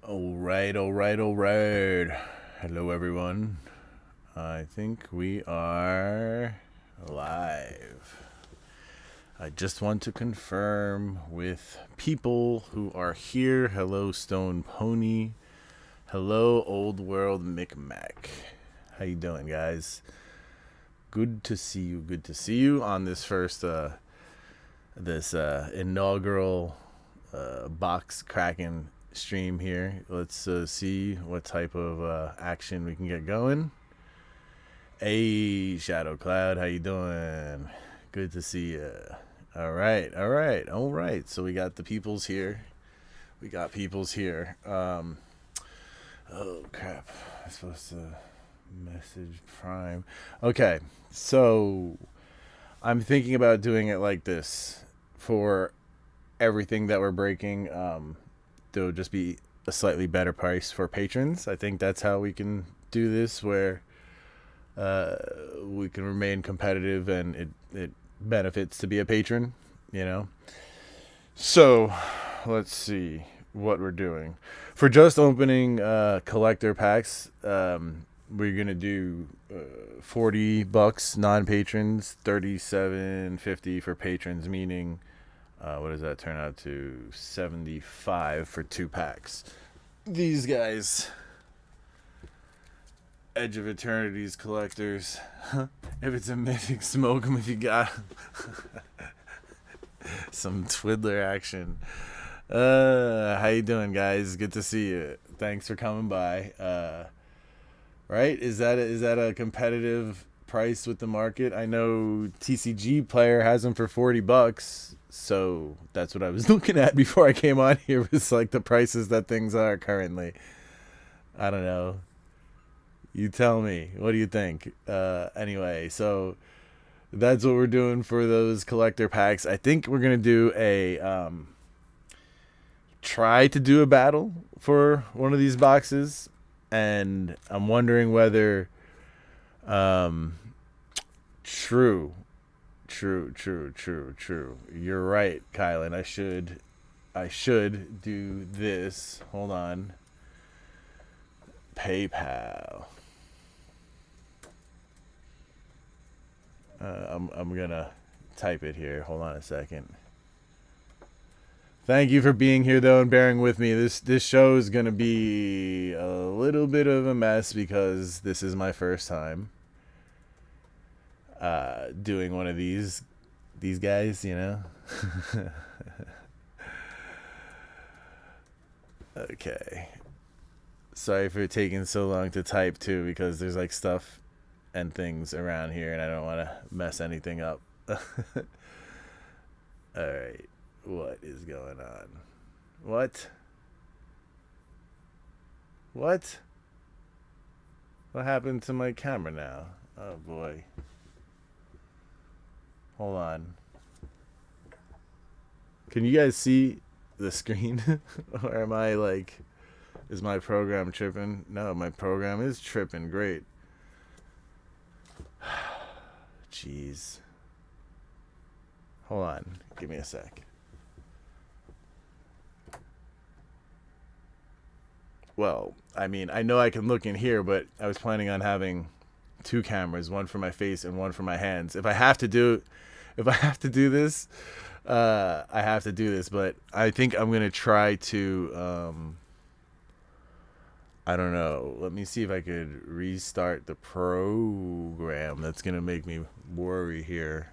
All right, all right, all right. Hello, everyone. I think we are live. I just want to confirm with people who are here. Hello, Stone Pony. Hello, Old World Micmac. How you doing, guys? Good to see you. Good to see you on this first, inaugural box cracking stream here. Let's see what type of action we can get going. Hey, Shadow Cloud, how you doing? Good to see you. All right, all right, all right. So we got the peoples here. We got peoples here. Oh crap! I'm supposed to message Prime. Okay, so I'm thinking about doing it like this for everything that we're breaking. There'll just be a slightly better price for patrons. I think that's how we can do this, where we can remain competitive and it benefits to be a patron, you know? So, let's see what we're doing. For just opening collector packs, we're going to do $40 non-patrons, $37.50 for patrons, meaning what does that turn out to? 75 for 2 packs. These guys, Edge of Eternities collectors. If it's a mythic, smoke them if you got some Twiddler action. How you doing, guys? Good to see you. Thanks for coming by. Right? Is that a competitive price with the market? I know TCG Player has them for $40. So that's what I was looking at before I came on here, was like the prices that things are currently. I don't know. You tell me. What do you think? Anyway, so that's what we're doing for those collector packs. I think we're going to do a try to do a battle for one of these boxes, and I'm wondering whether true. You're right, Kylan. I should do this. Hold on. PayPal. I'm gonna type it here. Hold on a second. Thank you for being here, though, and bearing with me. This show is gonna be a little bit of a mess because this is my first time doing one of these guys, you know. Okay. Sorry for taking so long to type too, because there's like stuff and things around here and I don't want to mess anything up. Alright. What is going on? What happened to my camera now? Oh boy. Hold on. Can you guys see the screen? Or am I like, is my program tripping? No, my program is tripping. Great. Jeez. Hold on. Give me a sec. Well, I mean, I know I can look in here, but I was planning on having 2 cameras, one for my face and one for my hands. If I have to do this, I have to do this, but I think I'm going to try to, I don't know. Let me see if I could restart the program. That's going to make me worry here.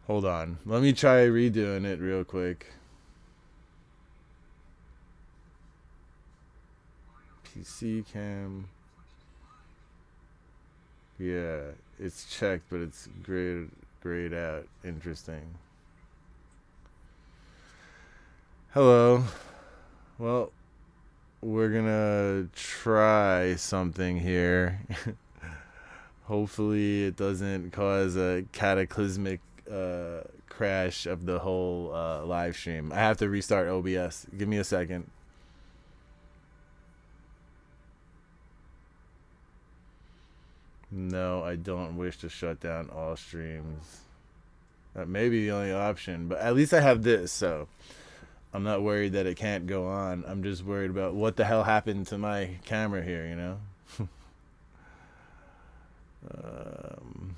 Hold on. Let me try redoing it real quick. PC cam. Yeah, it's checked, but it's grayed out. Interesting. Hello. Well, we're gonna try something here. Hopefully it doesn't cause a cataclysmic crash of the whole live stream. I have to restart OBS. Give me a second. No, I don't wish to shut down all streams. That may be the only option, but at least I have this, so I'm not worried that it can't go on. I'm just worried about what the hell happened to my camera here, you know? um,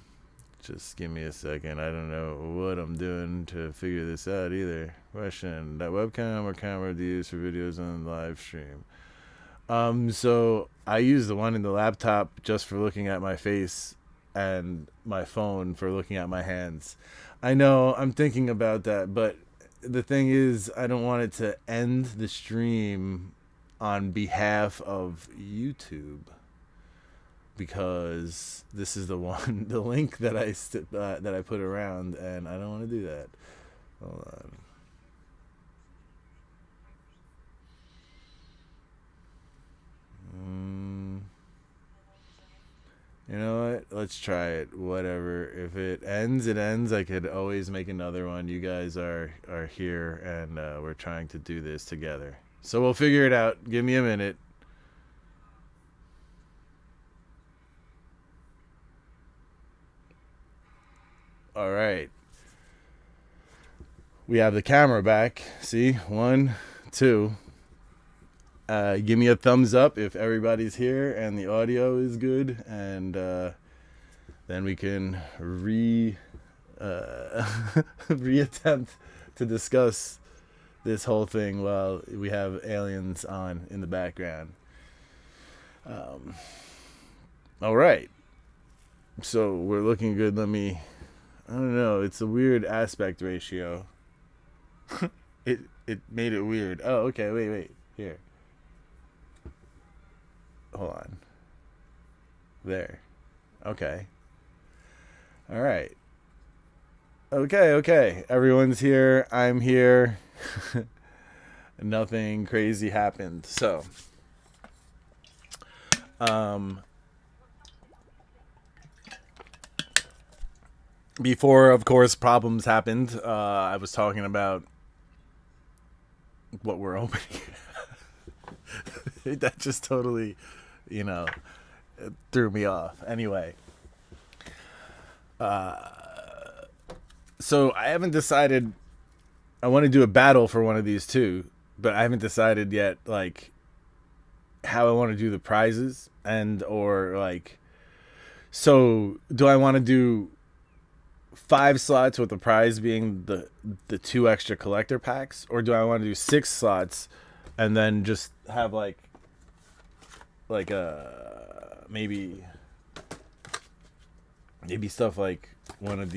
just give me a second. I don't know what I'm doing to figure this out either. Question: that webcam or camera do you use for videos on live stream? So I use the one in the laptop just for looking at my face, and my phone for looking at my hands. I know I'm thinking about that, but the thing is, I don't want it to end the stream on behalf of YouTube, because this is the one, the link that that I put around, and I don't want to do that. Hold on. You know what? Let's try it. Whatever. If it ends, it ends. I could always make another one. You guys are here, and we're trying to do this together. So we'll figure it out. Give me a minute. All right. We have the camera back. See? 1, 2. Give me a thumbs up if everybody's here and the audio is good, and then we can reattempt to discuss this whole thing while we have aliens on in the background. All right, so we're looking good. I don't know, it's a weird aspect ratio. it made it weird. Oh, okay, wait here. Hold on. There. Okay. All right. Okay. Everyone's here. I'm here. Nothing crazy happened. So, before, of course, problems happened, I was talking about what we're opening. That just totally, threw me off. Anyway, so I haven't decided. I want to do a battle for one of these too, but I haven't decided yet, like, how I want to do the prizes, so do I want to do 5 slots with the prize being the 2 extra collector packs, or do I want to do 6 slots and then just have like maybe stuff like one of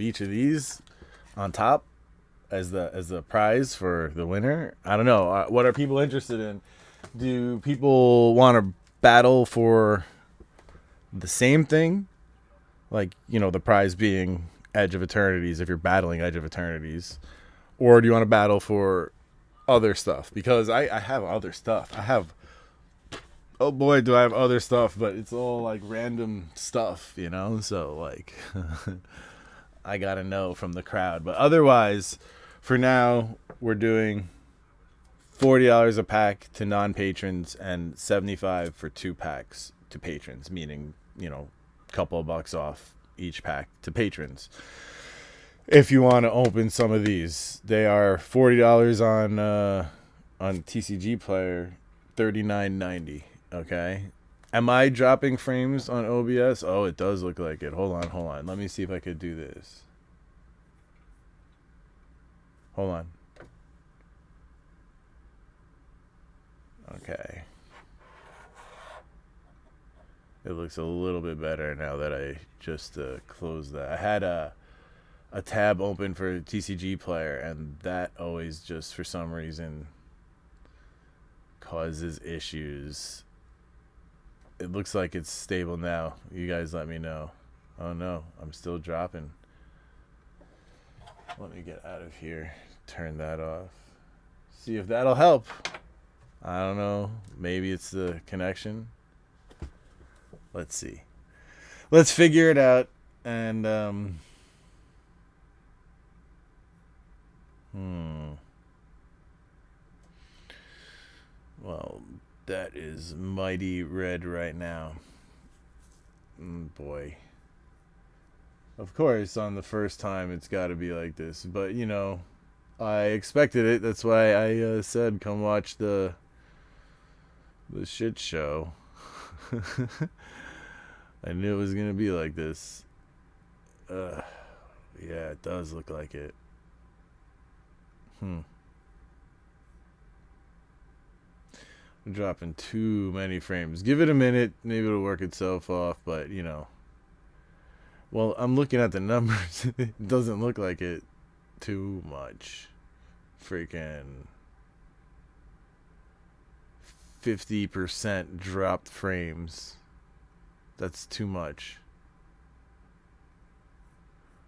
each of these on top as the prize for the winner? I don't know. What are people interested in? Do people want to battle for the same thing, like, the prize being Edge of Eternities if you're battling Edge of Eternities, or do you want to battle for other stuff? Because I have other stuff. Oh boy, do I have other stuff, but it's all like random stuff, so like I gotta know from the crowd. But otherwise, for now, we're doing $40 a pack to non-patrons and $75 for 2 packs to patrons, meaning, a couple of bucks off each pack to patrons. If you want to open some of these, they are $40 on TCG Player, $39.90. Okay. Am I dropping frames on OBS? Oh, it does look like it. Hold on. Let me see if I could do this. Hold on. Okay. It looks a little bit better now that I just closed that. I had a tab open for TCG Player, and that always just, for some reason, causes issues. It looks like it's stable now. You guys let me know. Oh no, I'm still dropping. Let me get out of here. Turn that off. See if that'll help. I don't know. Maybe it's the connection. Let's see. Let's figure it out. And well, that is mighty red right now. Boy. Of course, on the first time, it's got to be like this. But, I expected it. That's why I said come watch the shit show. I knew it was gonna be like this. Yeah, it does look like it. I'm dropping too many frames. Give it a minute, maybe it'll work itself off, but you know. Well, I'm looking at the numbers. It doesn't look like it too much. Freaking 50% dropped frames. That's too much.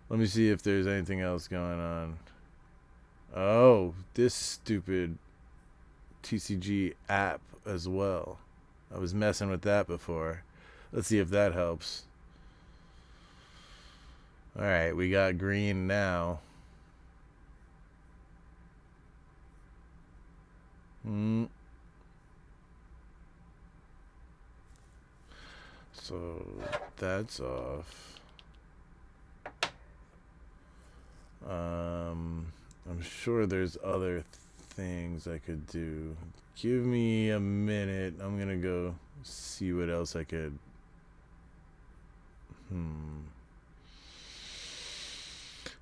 Let me see if there's anything else going on. Oh, this stupid TCG app as well. I was messing with that before. Let's see if that helps. Alright, we got green now. So that's off. I'm sure there's other things I could do. Give me a minute. I'm gonna go see what else I could.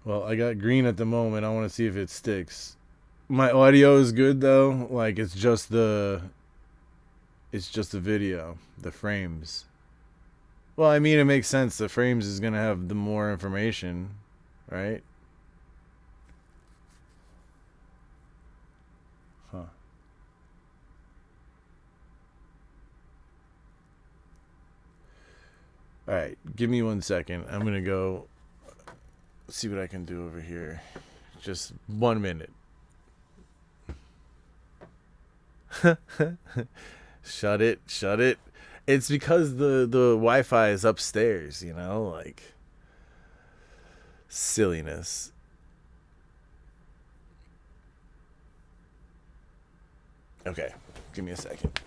Well, I got green at the moment. I want to see if it sticks. My audio is good though. Like it's just the video, the frames. Well, I mean it makes sense. The frames is gonna have the more information, right? Huh. Alright, give me 1 second. I'm gonna go see what I can do over here. Just 1 minute. Shut it. It's because the Wi-Fi is upstairs, you know, like silliness. Okay, give me a second.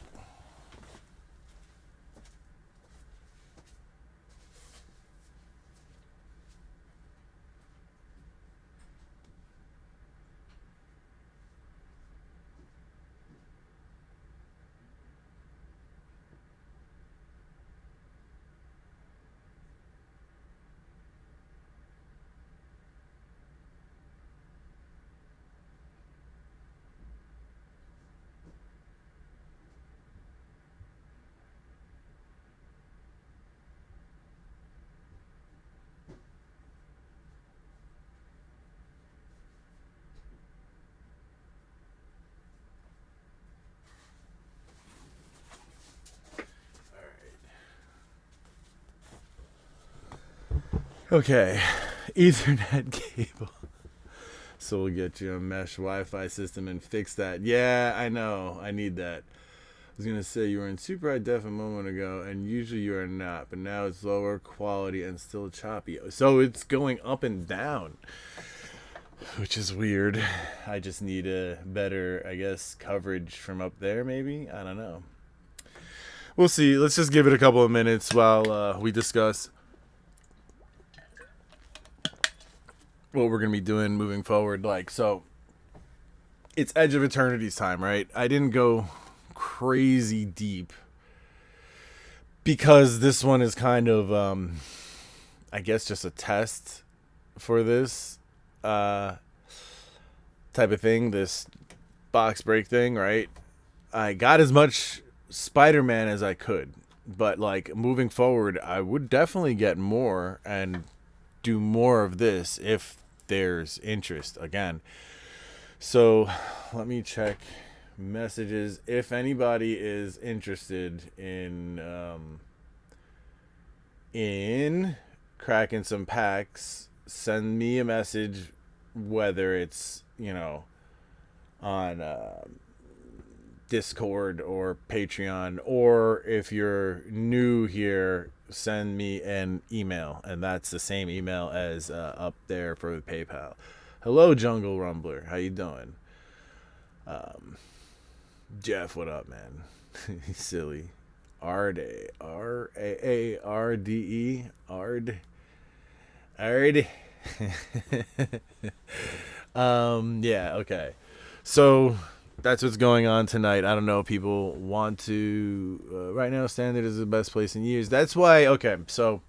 Okay, Ethernet cable. So we'll get you a mesh Wi-Fi system and fix that. Yeah, I know. I need that. I was gonna say you were in super high def a moment ago, and usually you are not, but now it's lower quality and still choppy. So it's going up and down, which is weird. I just need a better, I guess, coverage from up there. Maybe, I don't know. We'll see. Let's just give it a couple of minutes while we discuss what we're gonna be doing moving forward. Like, so it's Edge of Eternities time, right? I didn't go crazy deep because this one is kind of I guess just a test for this type of thing, this box break thing, right? I got as much Spider-Man as I could, but like moving forward I would definitely get more and do more of this if there's interest again. So let me check messages. If anybody is interested in cracking some packs, send me a message, whether it's, you know, on Discord or Patreon, or if you're new here, send me an email, and that's the same email as up there for the PayPal. Hello, Jungle Rumbler, how you doing? Jeff, what up, man? Silly. Arde, Raarde, Ard. Yeah, okay. So that's what's going on tonight. I don't know if people want to. Right now, Standard is the best place in years. That's why. Okay, so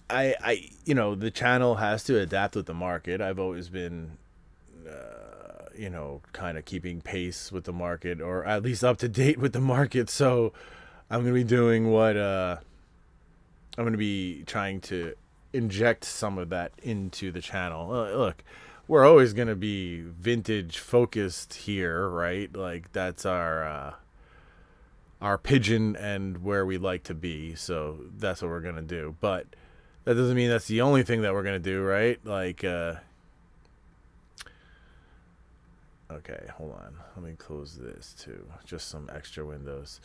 the channel has to adapt with the market. I've always been, kind of keeping pace with the market, or at least up to date with the market. So I'm gonna be doing what I'm gonna be trying to inject some of that into the channel. Look, we're always gonna be vintage focused here, right? Like that's our pigeon and where we like to be. So that's what we're gonna do. But that doesn't mean that's the only thing that we're gonna do, right? Like, okay, hold on. Let me close this too. Just some extra windows.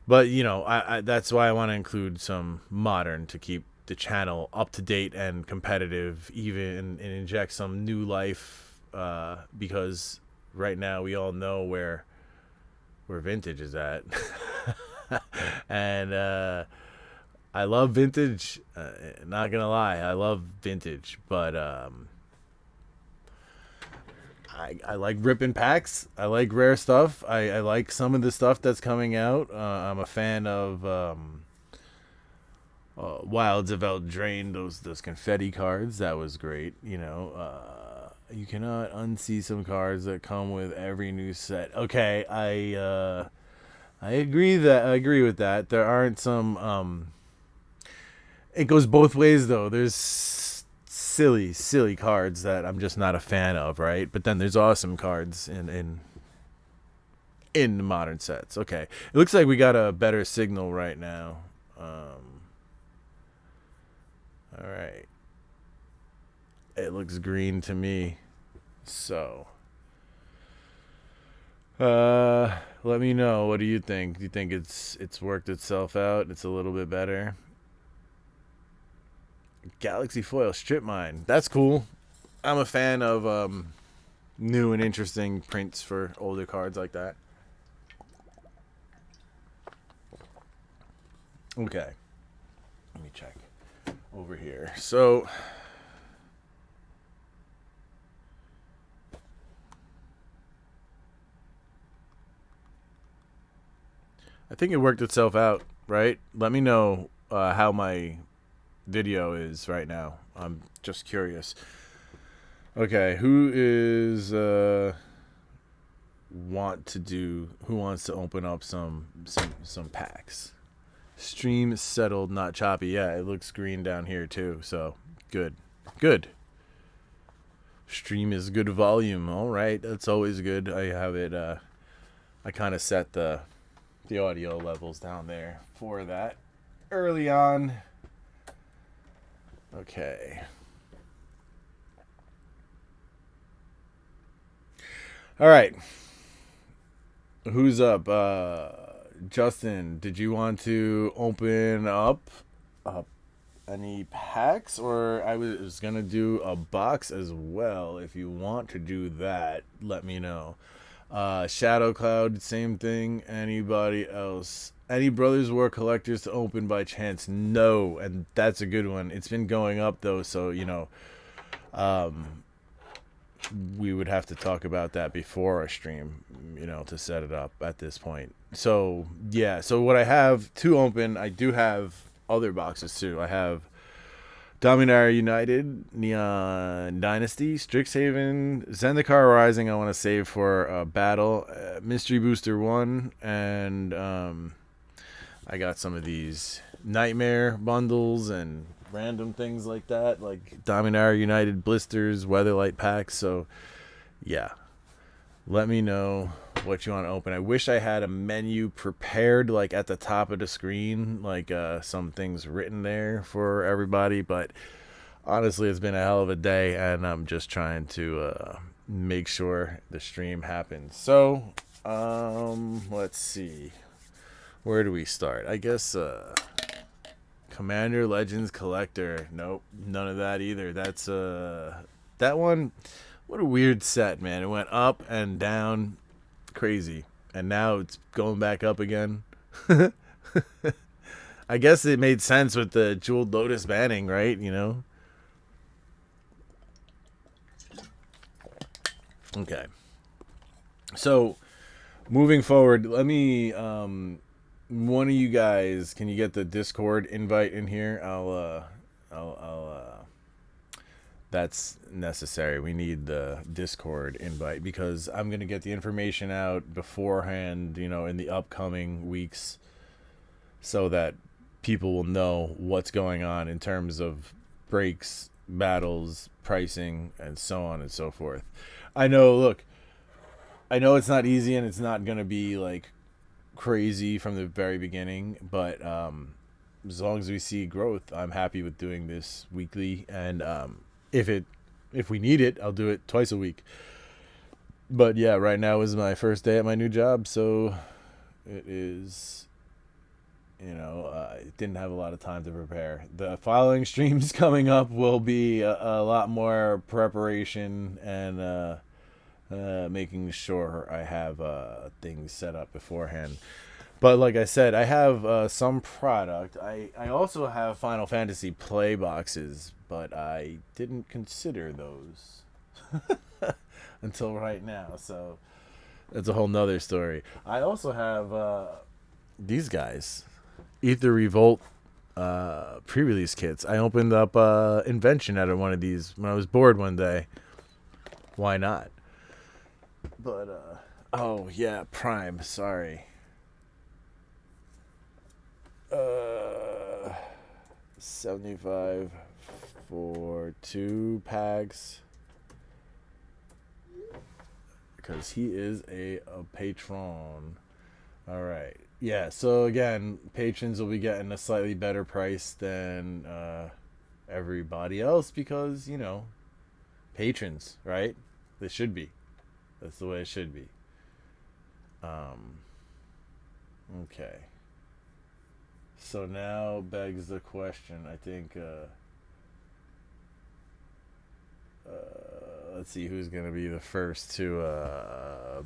But I that's why I want to include some modern to keep the channel up to date and competitive, even and inject some new life. Because right now we all know where vintage is at, and I love vintage. Not gonna lie, I love vintage, but I like ripping packs. I like rare stuff. I like some of the stuff that's coming out. I'm a fan of Wilds of Eldraine, those confetti cards. That was great. You cannot unsee some cards that come with every new set. Okay, I agree with that. There aren't some. It goes both ways though. There's silly cards that I'm just not a fan of, right? But then there's awesome cards in the modern sets. Okay, it looks like we got a better signal right now. All right, it looks green to me. So, let me know. What do you think? Do you think it's worked itself out? It's a little bit better. Galaxy foil strip mine. That's cool. I'm a fan of new and interesting prints for older cards like that. Okay. Let me check over here. So I think it worked itself out, right? Let me know how my video is right now. I'm just curious. Okay, who wants to open up some packs? Stream settled, not choppy. Yeah, it looks green down here too. So good. Stream is good volume. All right, that's always good. I have it. I kind of set the audio levels down there for that early on. Okay. All right. Who's up? Justin, did you want to open up any packs, or I was gonna do a box as well? If you want to do that, let me know. Shadow Cloud, same thing. Anybody else? Any Brothers War collectors to open by chance? No, and that's a good one. It's been going up though, so we would have to talk about that before our stream, to set it up at this point. So yeah, so what I have to open, I do have other boxes too. I have Dominaria United, Neon Dynasty, Strixhaven, Zendikar Rising. I want to save for battle, Mystery Booster 1, and I got some of these Nightmare bundles and random things like that, like Dominaria United blisters, Weatherlight packs. So yeah, let me know what you want to open. I wish I had a menu prepared, like at the top of the screen, like some things written there for everybody, but honestly it's been a hell of a day and I'm just trying to make sure the stream happens. So let's see, where do we start? I guess Commander Legends Collector. Nope, none of that either. That's that one. What a weird set, man. It went up and down, crazy, and now it's going back up again. I guess it made sense with the jeweled lotus banning, right? Okay. So, moving forward, let me one of you guys, can you get the Discord invite in here? I'll that's necessary. We need the Discord invite because I'm going to get the information out beforehand, in the upcoming weeks so that people will know what's going on in terms of breaks, battles, pricing, and so on and so forth. I know it's not easy and it's not going to be like crazy from the very beginning, but as long as we see growth, I'm happy with doing this weekly, and if we need it, I'll do it twice a week. But yeah, right now is my first day at my new job, so it is, I didn't have a lot of time to prepare. The following streams coming up will be a lot more preparation and making sure I have things set up beforehand. But like I said, I have some product. I also have Final Fantasy play boxes, but I didn't consider those until right now. So that's a whole nother story. I also have these guys, Ether Revolt pre-release kits. I opened up Invention out of one of these when I was bored one day. Why not? But oh yeah, Prime. Sorry. 75 for 2 packs because he is a patron. All right. Yeah, so again, patrons will be getting a slightly better price than everybody else because, patrons, right? They should be. That's the way it should be. Okay. So now begs the question, I think, let's see who's going to be the first to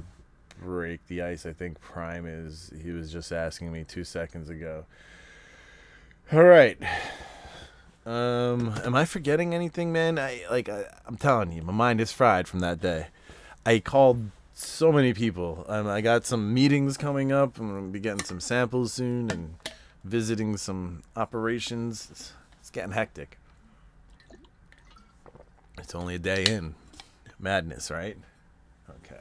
break the ice. I think Prime is. He was just asking me 2 seconds ago. All right. Am I forgetting anything, man? I'm telling you, my mind is fried from that day. I called so many people. I got some meetings coming up. I'm going to be getting some samples soon and visiting some operations. It's getting hectic. It's only a day in. Madness, right? Okay.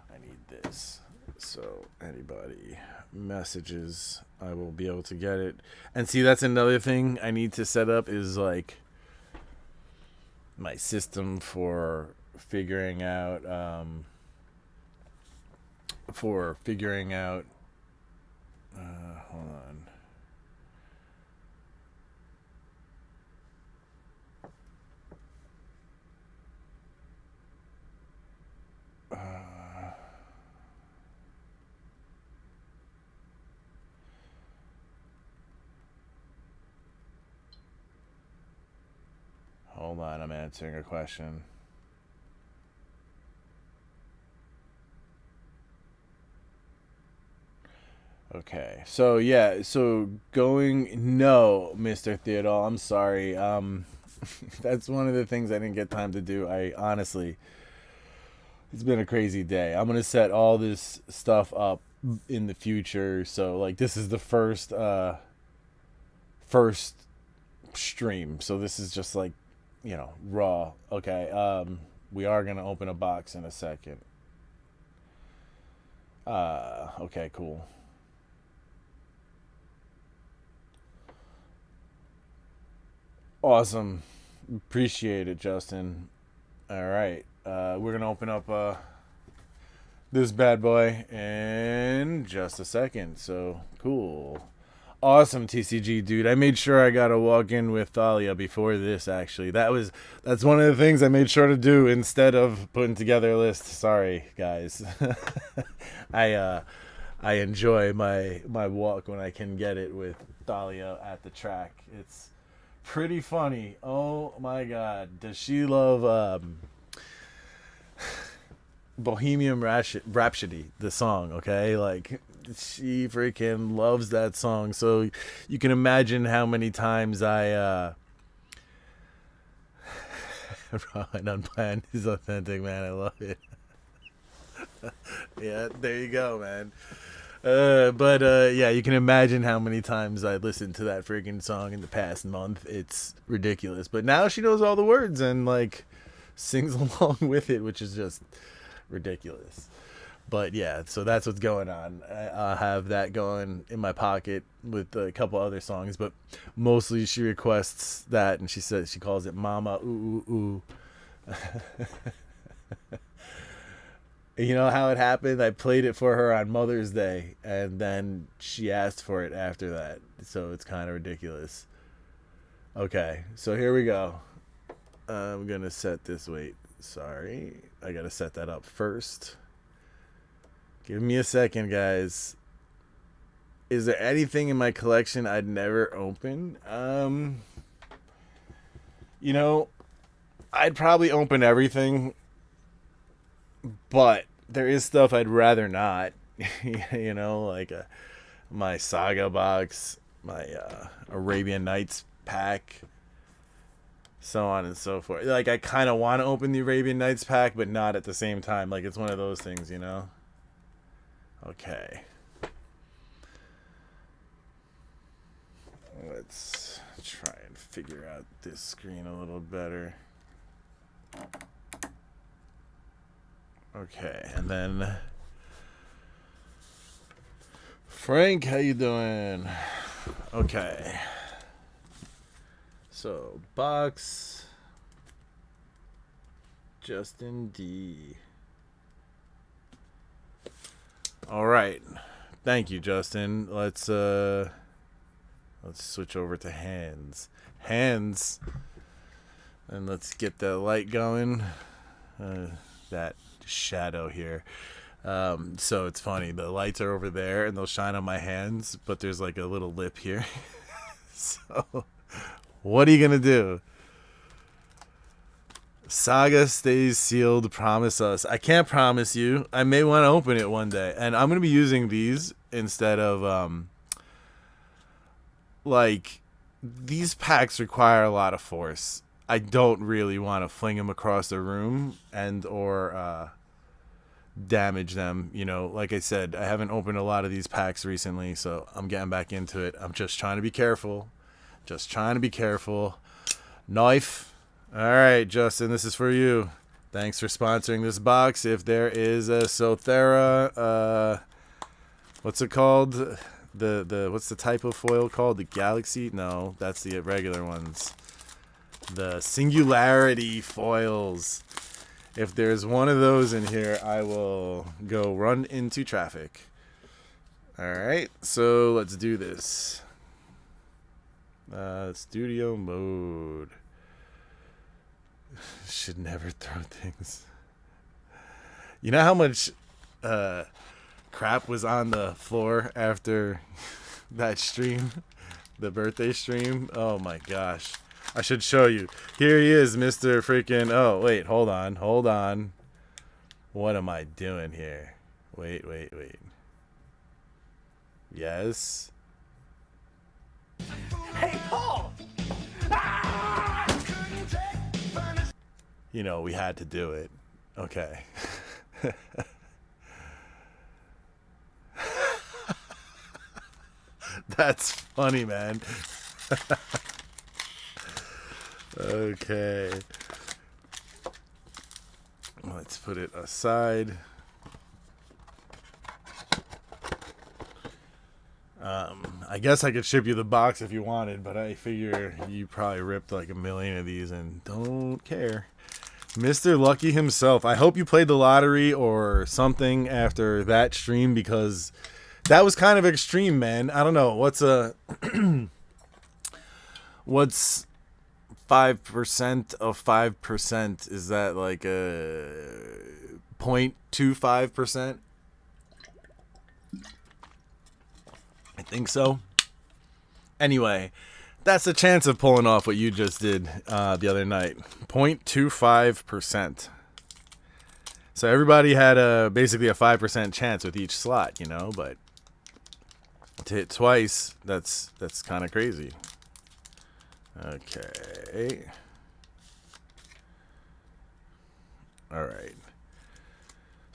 I need this. So anybody messages, I will be able to get it. And see, that's another thing I need to set up is like my system for figuring out hold on. Hold on, I'm answering a question. Okay, so yeah, no, Mr. Theodore, I'm sorry. That's one of the things I didn't get time to do. I honestly, it's been a crazy day. I'm gonna set all this stuff up in the future. So like, this is the first stream. So this is just like, raw. Okay. We are gonna open a box in a second. Okay, cool. Awesome. Appreciate it, Justin. All right. We're going to open up this bad boy in just a second. So, cool. Awesome, TCG, dude. I made sure I got to walk in with Thalia before this, actually. That's one of the things I made sure to do instead of putting together a list. Sorry, guys. I enjoy my walk when I can get it with Thalia at the track. It's pretty funny. Oh my god, does she love Bohemian Rhapsody, the song? Okay, like she freaking loves that song. So you can imagine how many times I Ron Unplanned is authentic, man. I love it. Yeah, there you go, man. Yeah, you can imagine how many times I listened to that freaking song in the past month. It's ridiculous. But now she knows all the words and like sings along with it, which is just ridiculous. But yeah, so that's what's going on. I have that going in my pocket with a couple other songs, but mostly she requests that, and she says she calls it "Mama Ooh Ooh Ooh." You know how it happened? I played it for her on Mother's Day, and then she asked for it after that. So it's kind of ridiculous. Okay, so here we go. I'm gonna set this. Wait, sorry, I gotta set that up first. Give me a second, guys. Is there anything in my collection I'd never open? You know, I'd probably open everything, but there is stuff I'd rather not. You know, like my Saga box, my Arabian Nights pack, so on and so forth. Like, I kind of want to open the Arabian Nights pack, but not at the same time. Like, it's one of those things, you know? Okay. Let's try and figure out this screen a little better. Okay, and then Frank, how you doing? Okay. So, box Justin D. All right. Thank you, Justin. Let's switch over to hands. Hands. And let's get the light going. That shadow here. So it's funny. The lights are over there and they'll shine on my hands, but there's like a little lip here. So what are you going to do? Saga stays sealed. Promise us. I can't promise you. I may want to open it one day. And I'm going to be using these instead of, like, these packs require a lot of force. I don't really want to fling them across the room and or damage them. You know, like I said, I haven't opened a lot of these packs recently, so I'm getting back into it. I'm just trying to be careful. Just trying to be careful. Knife. All right, Justin, this is for you. Thanks for sponsoring this box. If there is a Sothera, what's it called? The what's the type of foil called? The Galaxy? No, that's the regular ones. The Singularity foils. If there's one of those in here, I will go run into traffic. All right, so let's do this. Studio mode. Should never throw things. You know how much crap was on the floor after that stream? The birthday stream? Oh my gosh. I should show you. Here he is, Mr. Freaking... Oh, wait. Hold on. What am I doing here? Wait. Yes? Hey, Paul! You know, we had to do it. Okay. That's funny, man. Okay. Let's put it aside. I guess I could ship you the box if you wanted, but I figure you probably ripped like a million of these and don't care. Mr. Lucky himself. I hope you played the lottery or something after that stream, because that was kind of extreme, man. I don't know. What's 5% of 5%? Is that like a 0.25%? I think so. Anyway, that's the chance of pulling off what you just did the other night. 0.25%. So everybody had basically a 5% chance with each slot, you know, but to hit twice, that's kind of crazy. Okay. All right.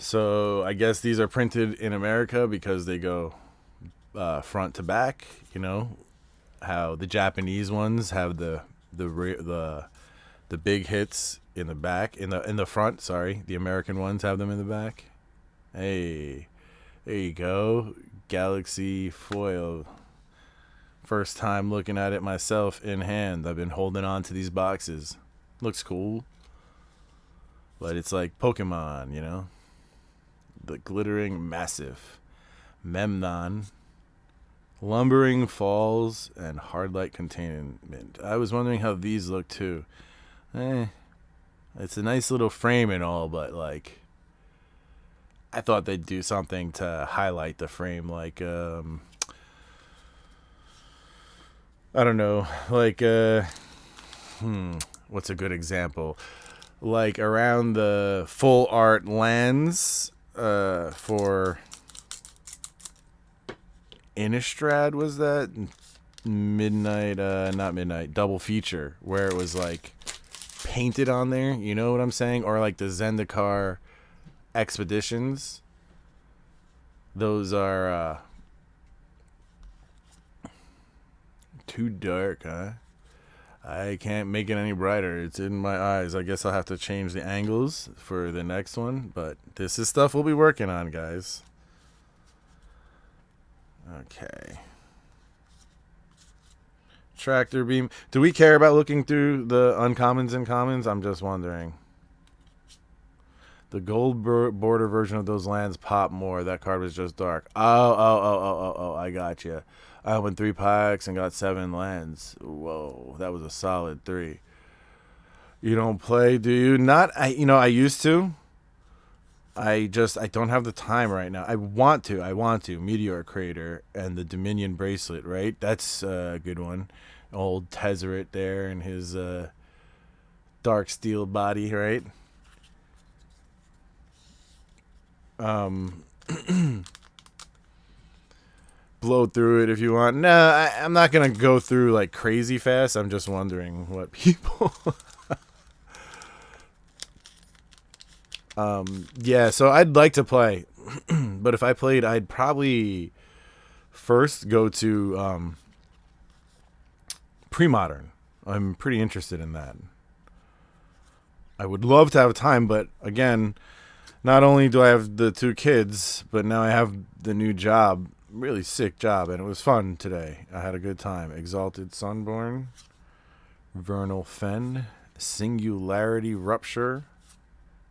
So I guess these are printed in America because they go front to back. You know how the Japanese ones have the big hits in the back, in the front. Sorry, the American ones have them in the back. Hey, there you go, Galaxy foil. First time looking at it myself in hand. I've been holding on to these boxes. Looks cool, but it's like Pokemon, you know. The glittering massive Memnon, lumbering falls, and hard light containment. I was wondering how these look too. It's a nice little frame and all, but like, I thought they'd do something to highlight the frame, like I don't know, like what's a good example? Like around the full art lands for Innistrad, was that midnight? Not midnight. Double feature where it was like painted on there. You know what I'm saying? Or like the Zendikar expeditions. Those are too dark, huh? I can't make it any brighter. It's in my eyes. I guess I'll have to change the angles for the next one. But this is stuff we'll be working on, guys. Okay. Tractor beam. Do we care about looking through the uncommons and commons? I'm just wondering. The gold border version of those lands pop more. That card was just dark. Oh, I got you. I went 3 packs and got 7 lands. Whoa, that was a solid 3. You don't play, do you? Not, I used to. I don't have the time right now. I want to. Meteor Crater and the Dominion Bracelet, right? That's a good one. Old Tezzeret there and his dark steel body, right? Blow through it if you want. Nah, I'm not gonna go through like crazy fast. I'm just wondering what people yeah, so I'd like to play. But if I played, I'd probably first go to pre-modern. I'm pretty interested in that. I would love to have time, but again, not only do I have the 2 kids, but now I have the new job. Really sick job, and it was fun today. I had a good time. Exalted Sunborn, Vernal Fen, Singularity Rupture,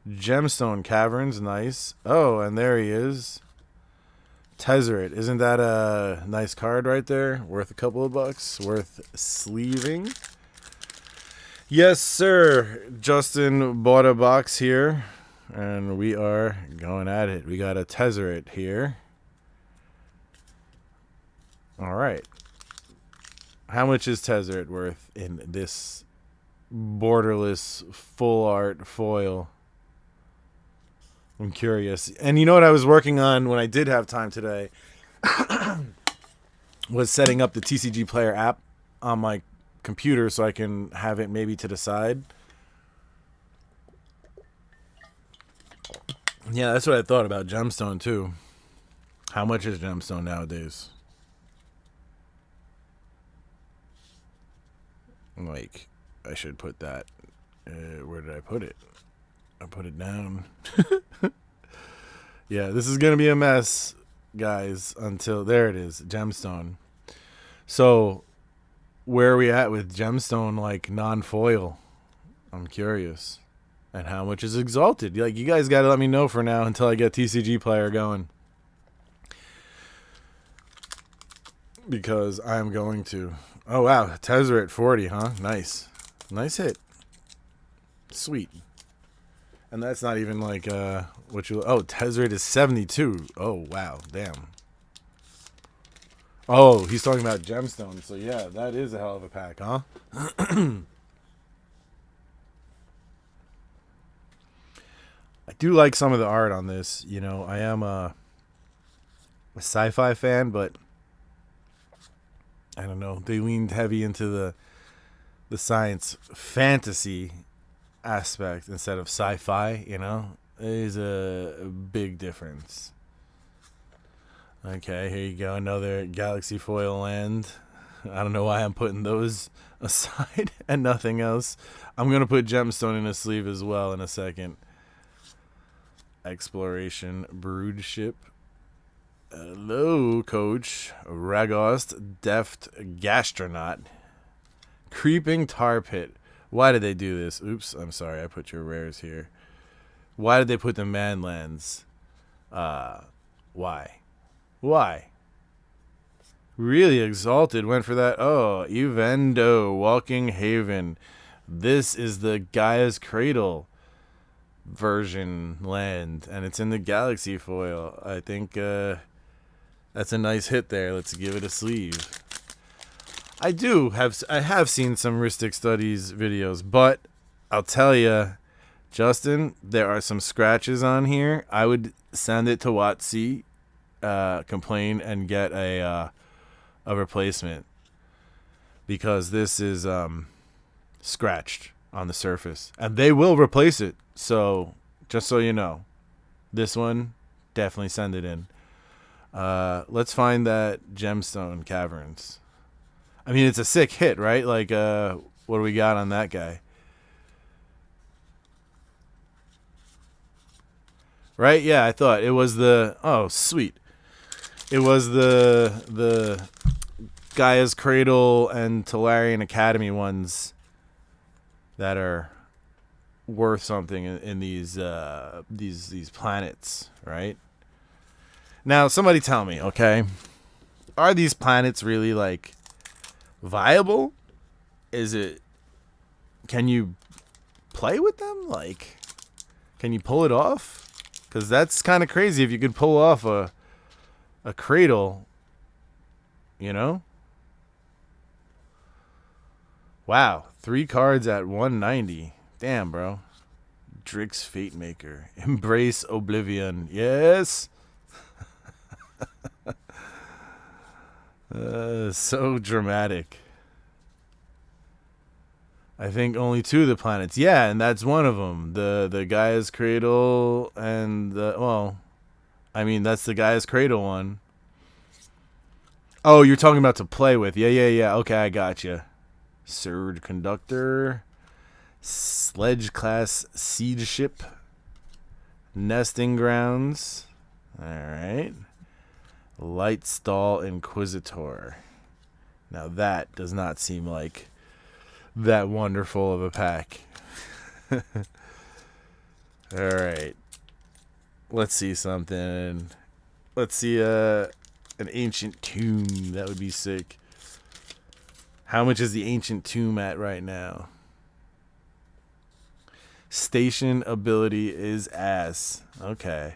Gemstone Caverns, nice. Oh, and there he is. Tezzeret. Isn't that a nice card right there? Worth a couple of bucks. Worth sleeving. Yes, sir. Justin bought a box here, and we are going at it. We got a Tezzeret here. All right. How much is Tezzeret worth in this borderless full art foil? I'm curious. And you know what I was working on when I did have time today was setting up the TCG Player app on my computer so I can have it maybe to the side. Yeah, that's what I thought about Gemstone too. How much is Gemstone nowadays? Like, I should put that. Where did I put it? I put it down. Yeah, this is going to be a mess, guys, until... There it is, Gemstone. So, where are we at with Gemstone, like, non-foil? I'm curious. And how much is Exalted? Like, you guys got to let me know for now until I get TCG Player going. Because I'm going to... Oh, wow. Tezzeret 40, huh? Nice. Nice hit. Sweet. And that's not even like what you... Oh, Tezzeret is 72. Oh, wow. Damn. Oh, he's talking about Gemstone. So, yeah, that is a hell of a pack, huh? I do like some of the art on this. You know, I am a sci-fi fan, but... I don't know. They leaned heavy into the science fantasy aspect instead of sci-fi, you know? There's a big difference. Okay, here you go. Another Galaxy Foil land. I don't know why I'm putting those aside and nothing else. I'm going to put Gemstone in a sleeve as well in a second. Exploration Brood Ship. Hello, Coach. Ragost, Deft Gastronaut. Creeping Tar Pit. Why did they do this? Oops, I'm sorry. I put your rares here. Why did they put the Manlands? Why? Why? Really Exalted went for that. Oh, Evendo, Walking Haven. This is the Gaia's Cradle version land, and it's in the Galaxy Foil. I think that's a nice hit there. Let's give it a sleeve. I have seen some Ristic Studies videos, but I'll tell you, Justin, there are some scratches on here. I would send it to WotC, complain, and get a replacement, because this is scratched on the surface, and they will replace it. So just so you know, this one, definitely send it in. Let's find that Gemstone Caverns. I mean, it's a sick hit, right? Like, what do we got on that guy? Right? Yeah, I thought it was the... Oh, sweet. It was the Gaia's Cradle and Tolarian Academy ones that are worth something in these planets, right? Now, somebody tell me, okay? Are these planets really, like, viable? Is it... Can you play with them? Like, can you pull it off? Because that's kind of crazy if you could pull off a cradle, you know? Wow, 3 cards at 190. Damn, bro. Drix Fate Maker. Embrace Oblivion. Yes. So dramatic. I think only 2 of the planets. Yeah, and that's one of them. The Gaia's Cradle and the... Well, I mean, that's the Gaia's Cradle one. Oh, you're talking about to play with. Yeah. Okay, I gotcha. Surge Conductor. Sledge Class Siege Ship. Nesting Grounds. Alright. Light Stall Inquisitor. Now that does not seem like that wonderful of a pack. Alright. Let's see something. Let's see an Ancient Tomb. That would be sick. How much is the Ancient Tomb at right now? Station ability is ass. Okay.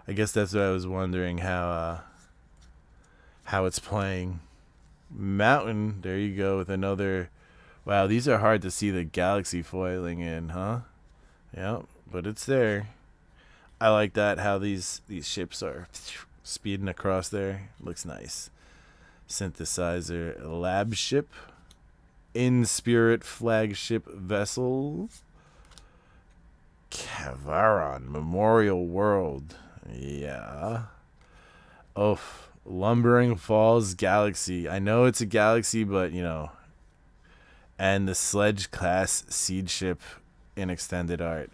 I guess that's what I was wondering, how it's playing. Mountain, there you go with another. Wow, these are hard to see the Galaxy foiling in, huh? Yep, but it's there. I like that, how these ships are speeding across there. Looks nice. Synthesizer lab ship. In Spirit flagship vessel. Cavaron Memorial World. Yeah. Oh, Lumbering Falls Galaxy. I know it's a galaxy, but, you know. And the Sledge Class Siege Ship in extended art.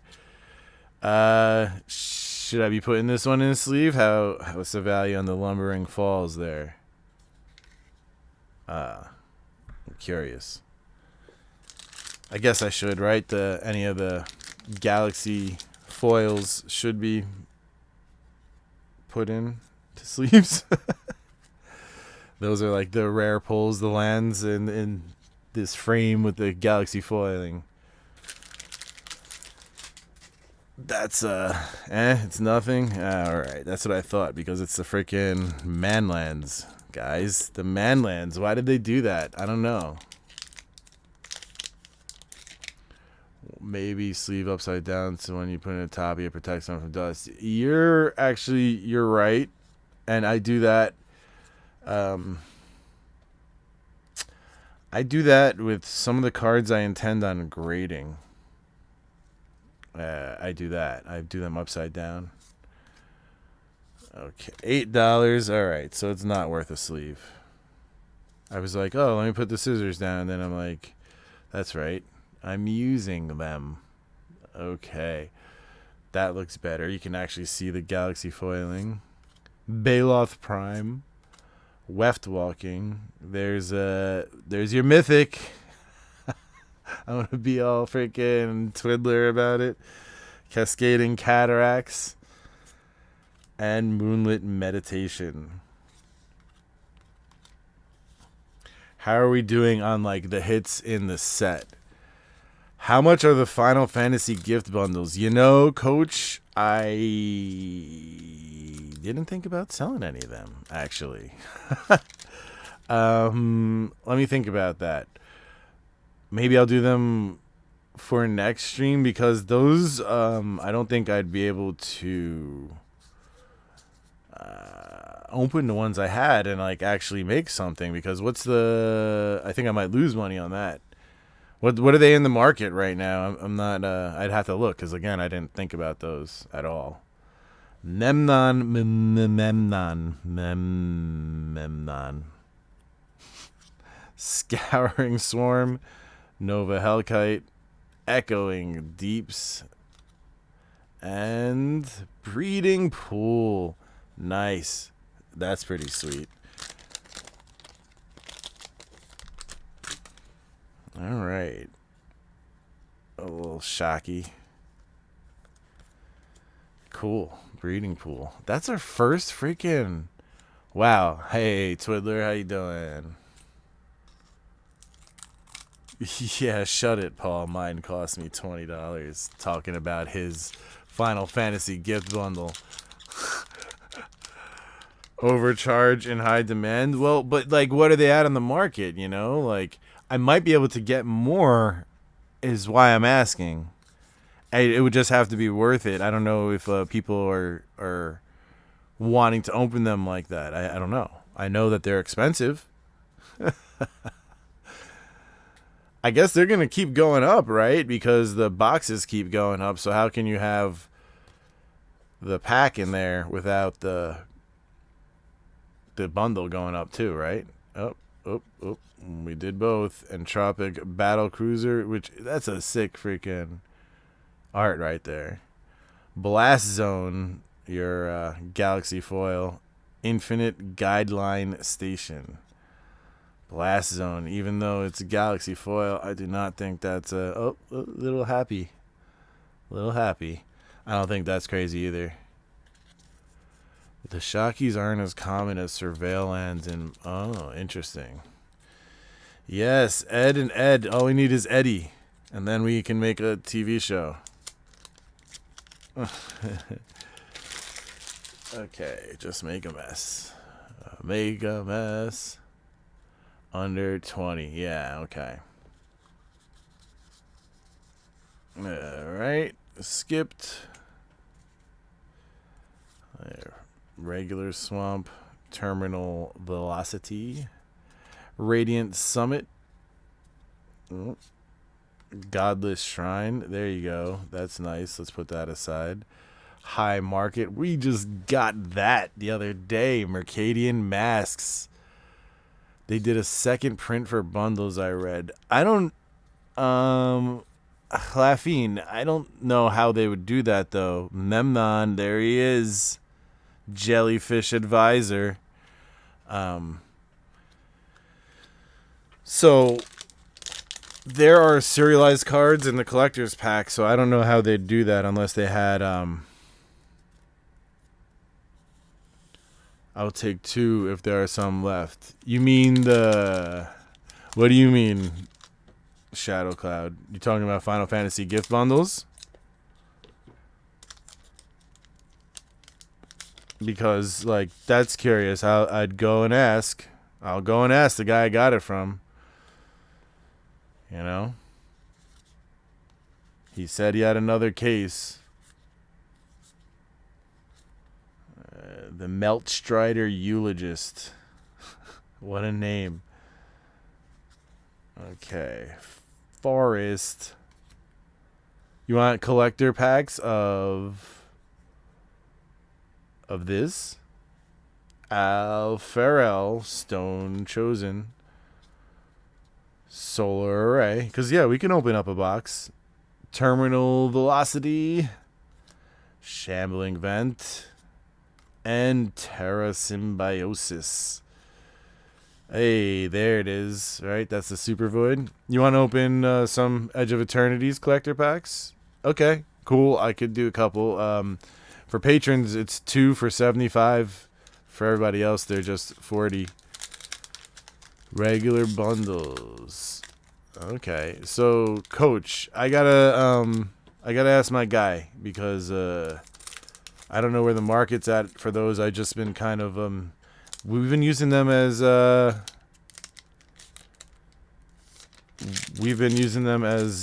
Should I be putting this one in a sleeve? What's the value on the Lumbering Falls there? I'm curious. I guess I should, right? Any of the Galaxy foils should be put in to sleeves. Those are like the rare pulls, the lands in this frame with the Galaxy foiling. That's it's nothing. Alright, that's what I thought, because it's the freaking Manlands, guys. The Manlands. Why did they do that? I don't know. Maybe sleeve upside down, so when you put it in the top, it protects them from dust. You're right, and I do that. I do that with some of the cards I intend on grading. I do that. I do them upside down. Okay, $8. All right, so it's not worth a sleeve. I was like, oh, let me put the scissors down. And then I'm like, that's right. I'm using them. Okay. That looks better. You can actually see the galaxy foiling. Baloth Prime. Weft Walking. There's your mythic. I want to be all freaking twiddler about it. Cascading Cataracts. And Moonlit Meditation. How are we doing on like the hits in the set? How much are the Final Fantasy gift bundles? You know, Coach, I didn't think about selling any of them, actually. Let me think about that. Maybe I'll do them for next stream because those, I don't think I'd be able to open the ones I had and like actually make something, because I think I might lose money on that. What are they in the market right now? I'm not I'd have to look, because again I didn't think about those at all. Memnon. Scouring Swarm, Nova Hellkite, Echoing Deeps, and Breeding Pool. Nice. That's pretty sweet. All right. A little shocky. Cool. Breeding Pool. That's our first freaking... Wow. Hey, Twiddler, how you doing? Yeah, shut it, Paul. Mine cost me $20 talking about his Final Fantasy gift bundle. Overcharge and high demand. Well, but like, what are they at on the market? You know, like I might be able to get more, is why I'm asking. It would just have to be worth it. I don't know if people are wanting to open them like that. I don't know. I know that they're expensive. I guess they're gonna keep going up, right? Because the boxes keep going up. So how can you have the pack in there without the bundle going up too, right? Oh, we did both. Entropic Battle Cruiser, which that's a sick freaking art right there. Blast Zone, your galaxy foil. Infinite Guideline Station. Blast Zone, even though it's a galaxy foil, I do not think that's a little happy. I don't think that's crazy either. The Shockies aren't as common as Surveillance and... Oh, interesting. Yes, Ed and Ed. All we need is Eddie. And then we can make a TV show. Okay, just make a mess. Make a mess. Under 20. Yeah, okay. Alright. Skipped. There. Regular Swamp, Terminal Velocity, Radiant Summit, Godless Shrine. There you go. That's nice. Let's put that aside. High Market. We just got that the other day. Mercadian Masks. They did a second print for bundles, I read. I don't... Laffine, I don't know how they would do that, though. Memnon, there he is. Jellyfish Advisor. So there are serialized cards in the collector's pack, so I don't know how they'd do that unless they had I'll take 2 if there are some left. You mean what do you mean, Shadow Cloud? You talking about Final Fantasy gift bundles? Because, like, that's curious. I'd go and ask. I'll go and ask the guy I got it from. You know? He said he had another case. The Meltstrider Eulogist. What a name. Okay. Forest. You want collector packs of this? Alpharel, Stone Chosen, Solar Array. Because, yeah, we can open up a box. Terminal Velocity, Shambling Vent, and Terra Symbiosis. Hey, there it is. Right, that's the Super Void. You want to open some Edge of Eternities collector packs? Okay, cool. I could do a couple. For patrons, it's 2 for 75. For everybody else, they're just 40. Regular bundles. Okay, so Coach, I gotta ask my guy because I don't know where the market's at for those. I just been kind of we've been using them as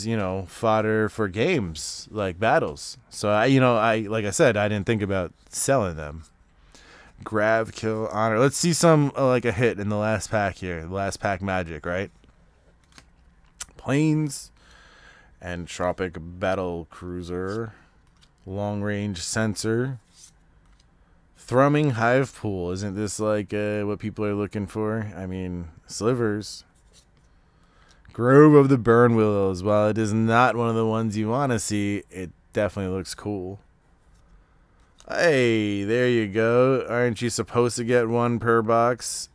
you know, fodder for games like battles. So I like I said, I didn't think about selling them. Grab, kill, honor. Let's see some like a hit in the last pack here. The last pack magic, right? Planes, Entropic Battle Cruiser, Long Range Sensor, Thrumming Hive Pool. Isn't this like what people are looking for? I mean, slivers. Grove of the Burn Willows. While it is not one of the ones you want to see, it definitely looks cool. Hey, there you go. Aren't you supposed to get one per box?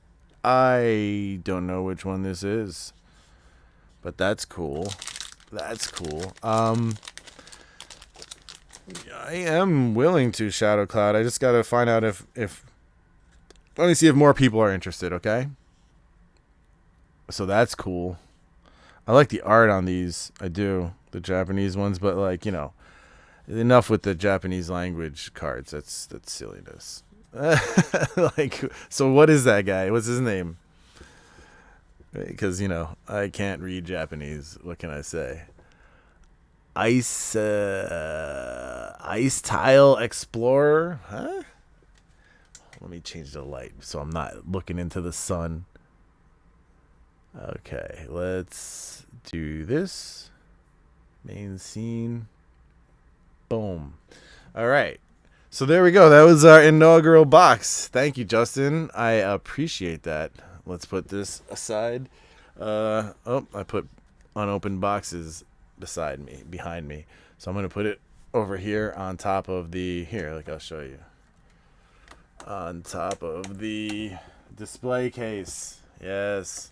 I don't know which one this is, but that's cool. That's cool. I am willing to Shadow Cloud. I just gotta find out if let me see if more people are interested, okay? So that's cool. I like the art on these. I do. The Japanese ones, but like, you know, enough with the Japanese language cards. That's silliness. Like, so what is that guy? What's his name? Because, you know, I can't read Japanese. What can I say? Ice Tile Explorer? Huh? Let me change the light so I'm not looking into the sun. Okay, let's do this. Main scene. Boom. All right. So there we go. That was our inaugural box. Thank you, Justin. I appreciate that. Let's put this aside. I put unopened boxes behind me. So I'm going to put it over here on top of the, I'll show you. On top of the display case. Yes.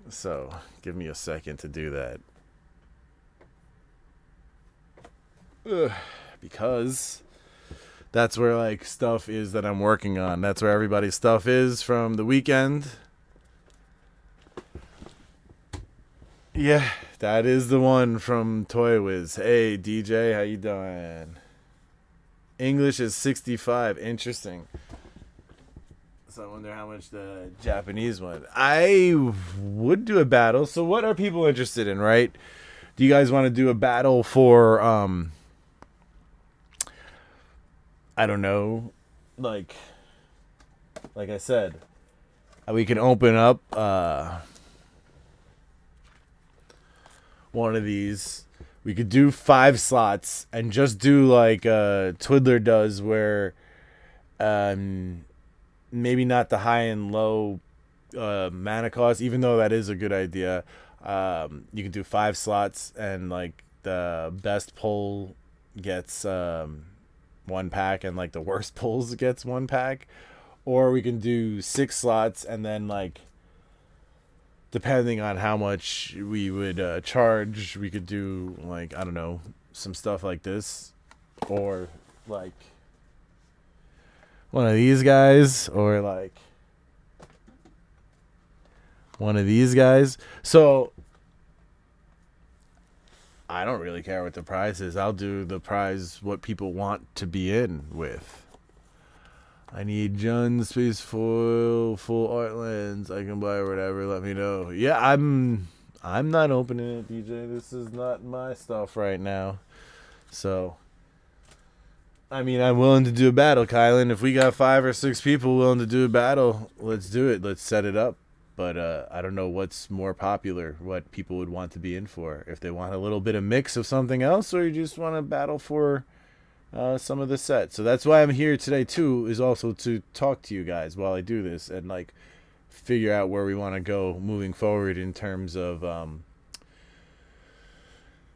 So give me a second to do that. Because that's where like stuff is that I'm working on. That's where everybody's stuff is from the weekend. Yeah, that is the one from Toy Wiz. Hey DJ, how you doing? English is 65. Interesting. So I wonder how much the Japanese one. I would do a battle. So what are people interested in, right? Do you guys want to do a battle for I don't know, like I said, we can open up one of these. We could do 5 slots and just do like Twiddler does, where maybe not the high and low mana cost, even though that is a good idea. You can do 5 slots and like the best pull gets 1 pack, and like the worst pulls gets 1 pack. Or we can do 6 slots, and then like depending on how much we would charge, we could do like, I don't know, some stuff like this, or like one of these guys, or like one of these guys. So I don't really care what the price is. I'll do the prize what people want to be in with. I need Jund Space Foil, full Artlands. I can buy whatever. Let me know. Yeah, I'm not opening it, DJ. This is not my stuff right now. So, I mean, I'm willing to do a battle, Kylan. If we got 5 or 6 people willing to do a battle, let's do it. Let's set it up. but I don't know what's more popular, what people would want to be in for. If they want a little bit of mix of something else, or you just want to battle for some of the sets. So that's why I'm here today too, is also to talk to you guys while I do this and like figure out where we want to go moving forward in terms of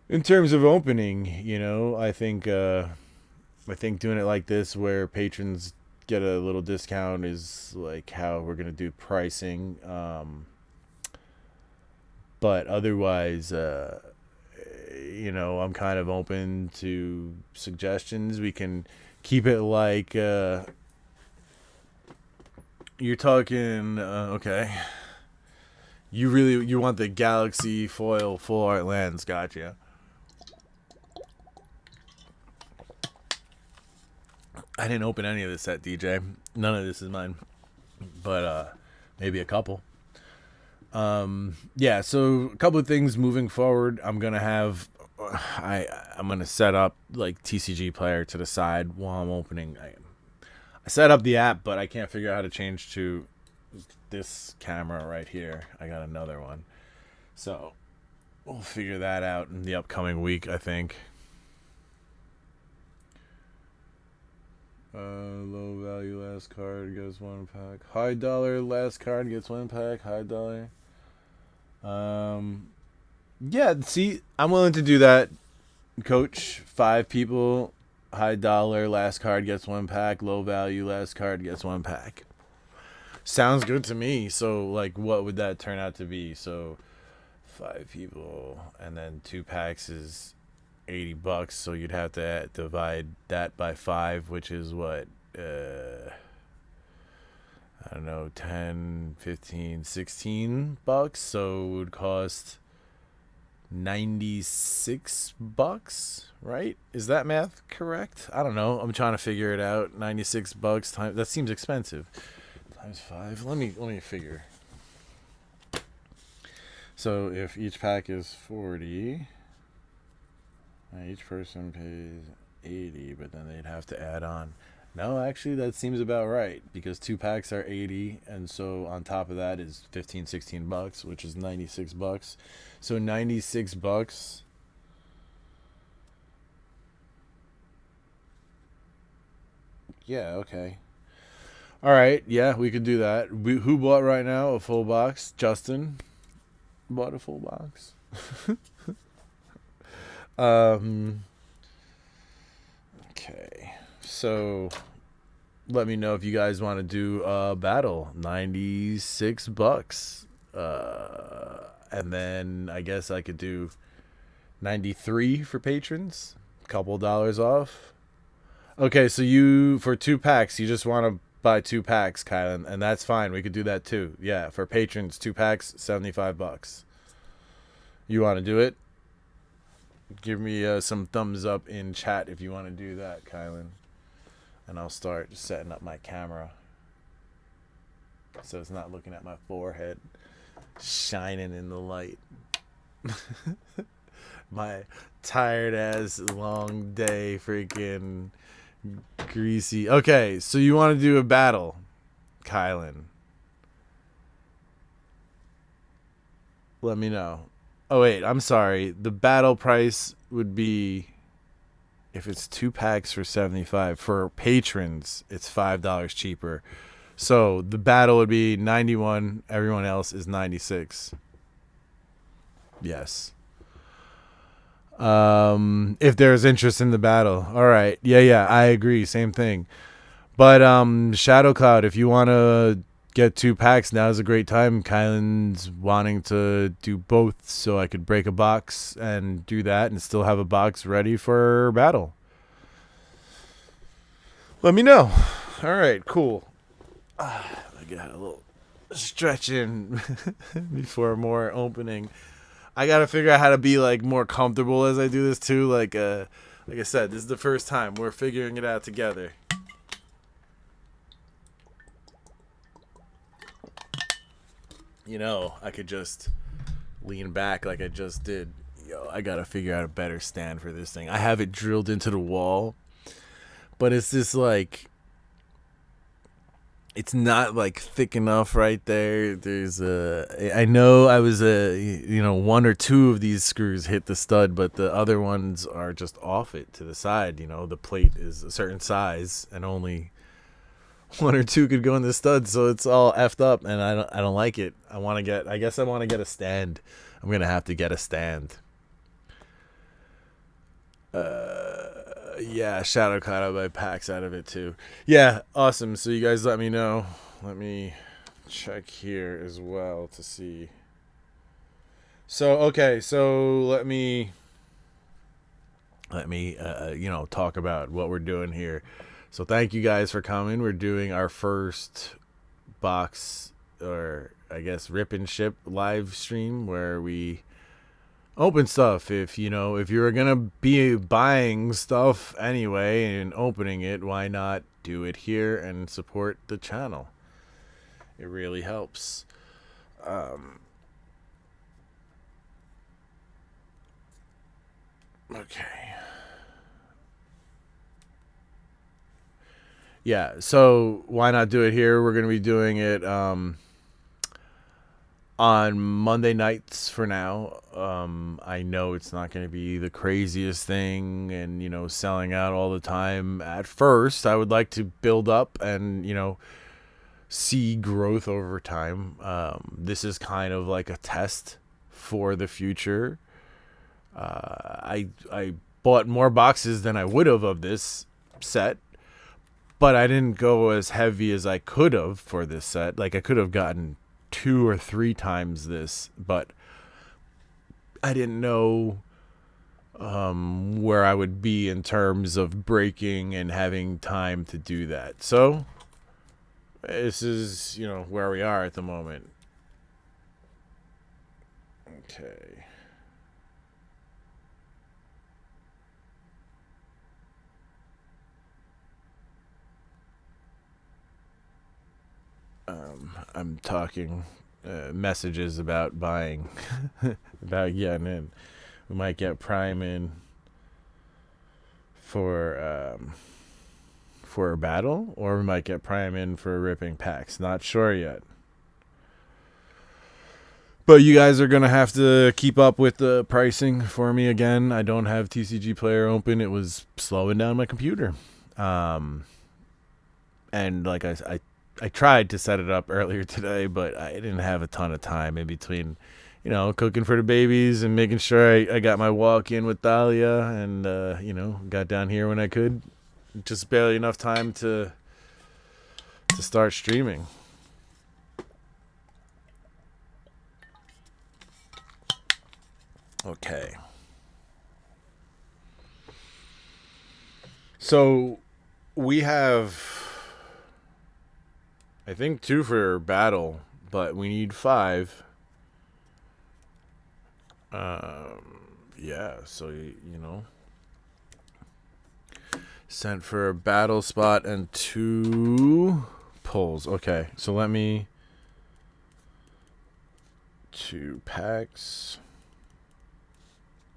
opening. You know, I think doing it like this where patrons get a little discount is like how we're gonna do pricing. But otherwise, you know, I'm kind of open to suggestions. We can keep it like you're talking. Okay, you want the Galaxy foil full art lands? Gotcha. I didn't open any of this set, DJ. None of this is mine, but maybe a couple. Yeah, so a couple of things moving forward. I'm gonna have I'm gonna set up like TCG Player to the side while I'm opening. I set up the app, but I can't figure out how to change to this camera right here. I got another one, so we'll figure that out in the upcoming week, I think. Low value last card gets 1 pack. High dollar last card gets 1 pack. High dollar. Yeah, see, I'm willing to do that, Coach. 5 people. High dollar last card gets 1 pack. Low value last card gets 1 pack. Sounds good to me. So, like, what would that turn out to be? So, 5 people, and then 2 packs is $80, so you'd have to divide that by 5, which is what, I don't know, 10, 15, $16, so it would cost $96, right? Is that math correct? I don't know, I'm trying to figure it out. $96 times, that seems expensive, times 5. Let me figure. So if each pack is 40, each person pays 80, but then they'd have to add on. No, actually, that seems about right, because 2 packs are 80, and so on top of that is 15, $16, which is $96. So $96. Yeah, okay. All right, yeah, we could do that. Who bought right now a full box? Justin bought a full box. Okay, so let me know if you guys want to do a battle. $96, and then I guess I could do 93 for patrons, a couple dollars off. Okay, so you, for 2 packs, you just want to buy 2 packs, Kylan, and that's fine. We could do that too. Yeah, for patrons, 2 packs, $75. You want to do it? Give me some thumbs up in chat if you want to do that, Kylan. And I'll start setting up my camera so it's not looking at my forehead, shining in the light. My tired ass long day, freaking greasy. Okay, so you want to do a battle, Kylan? Let me know. Oh, wait, I'm sorry. The battle price would be, if it's 2 packs for $75, for patrons, it's $5 cheaper. So the battle would be 91. Everyone else is 96. Yes. If there's interest in the battle. All right. Yeah, I agree. Same thing. But Shadow Cloud, if you want to get 2 packs, now is a great time. Kylan's wanting to do both, so I could break a box and do that and still have a box ready for battle. Let me know. All right, cool. I got a little stretching before more opening. I got to figure out how to be like more comfortable as I do this too. Like I said, this is the first time. We're figuring it out together. You know, I could just lean back like I just did. Yo, I gotta figure out a better stand for this thing. I have it drilled into the wall, but it's this like it's not like thick enough right there. There's I know I was one or two of these screws hit the stud, but the other ones are just off it to the side. The plate is a certain size and only one or two could go in the stud, so it's all effed up, and I don't like it. I guess I want to get a stand. I'm gonna have to get a stand. Yeah, Shadow caught up by packs out of it too. Yeah, awesome. So you guys let me know. Let me check here as well to see. So okay, so let me talk about what we're doing here. So thank you guys for coming. We're doing our first box, or I guess rip and ship live stream where we open stuff. If you're gonna be buying stuff anyway and opening it, why not do it here and support the channel? It really helps. Okay. Yeah, so why not do it here? We're going to be doing it on Monday nights for now. I know it's not going to be the craziest thing and, selling out all the time. At first, I would like to build up and, see growth over time. This is kind of like a test for the future. I bought more boxes than I would have of this set. But I didn't go as heavy as I could have for this set. Like, I could have gotten 2 or 3 times this, but I didn't know where I would be in terms of breaking and having time to do that. So this is, where we are at the moment. Okay. I'm talking messages about buying, about getting in. We might get Prime in for a battle, or we might get Prime in for ripping packs. Not sure yet. But you guys are going to have to keep up with the pricing for me again. I don't have TCG Player open. It was slowing down my computer. And like I tried to set it up earlier today, but I didn't have a ton of time in between, cooking for the babies and making sure I got my walk in with Dahlia and, got down here when I could. Just barely enough time to start streaming. Okay. So we have, I think, 2 for battle, but we need 5. Yeah, so, sent for a battle spot and 2 pulls. Okay, so let me... 2 packs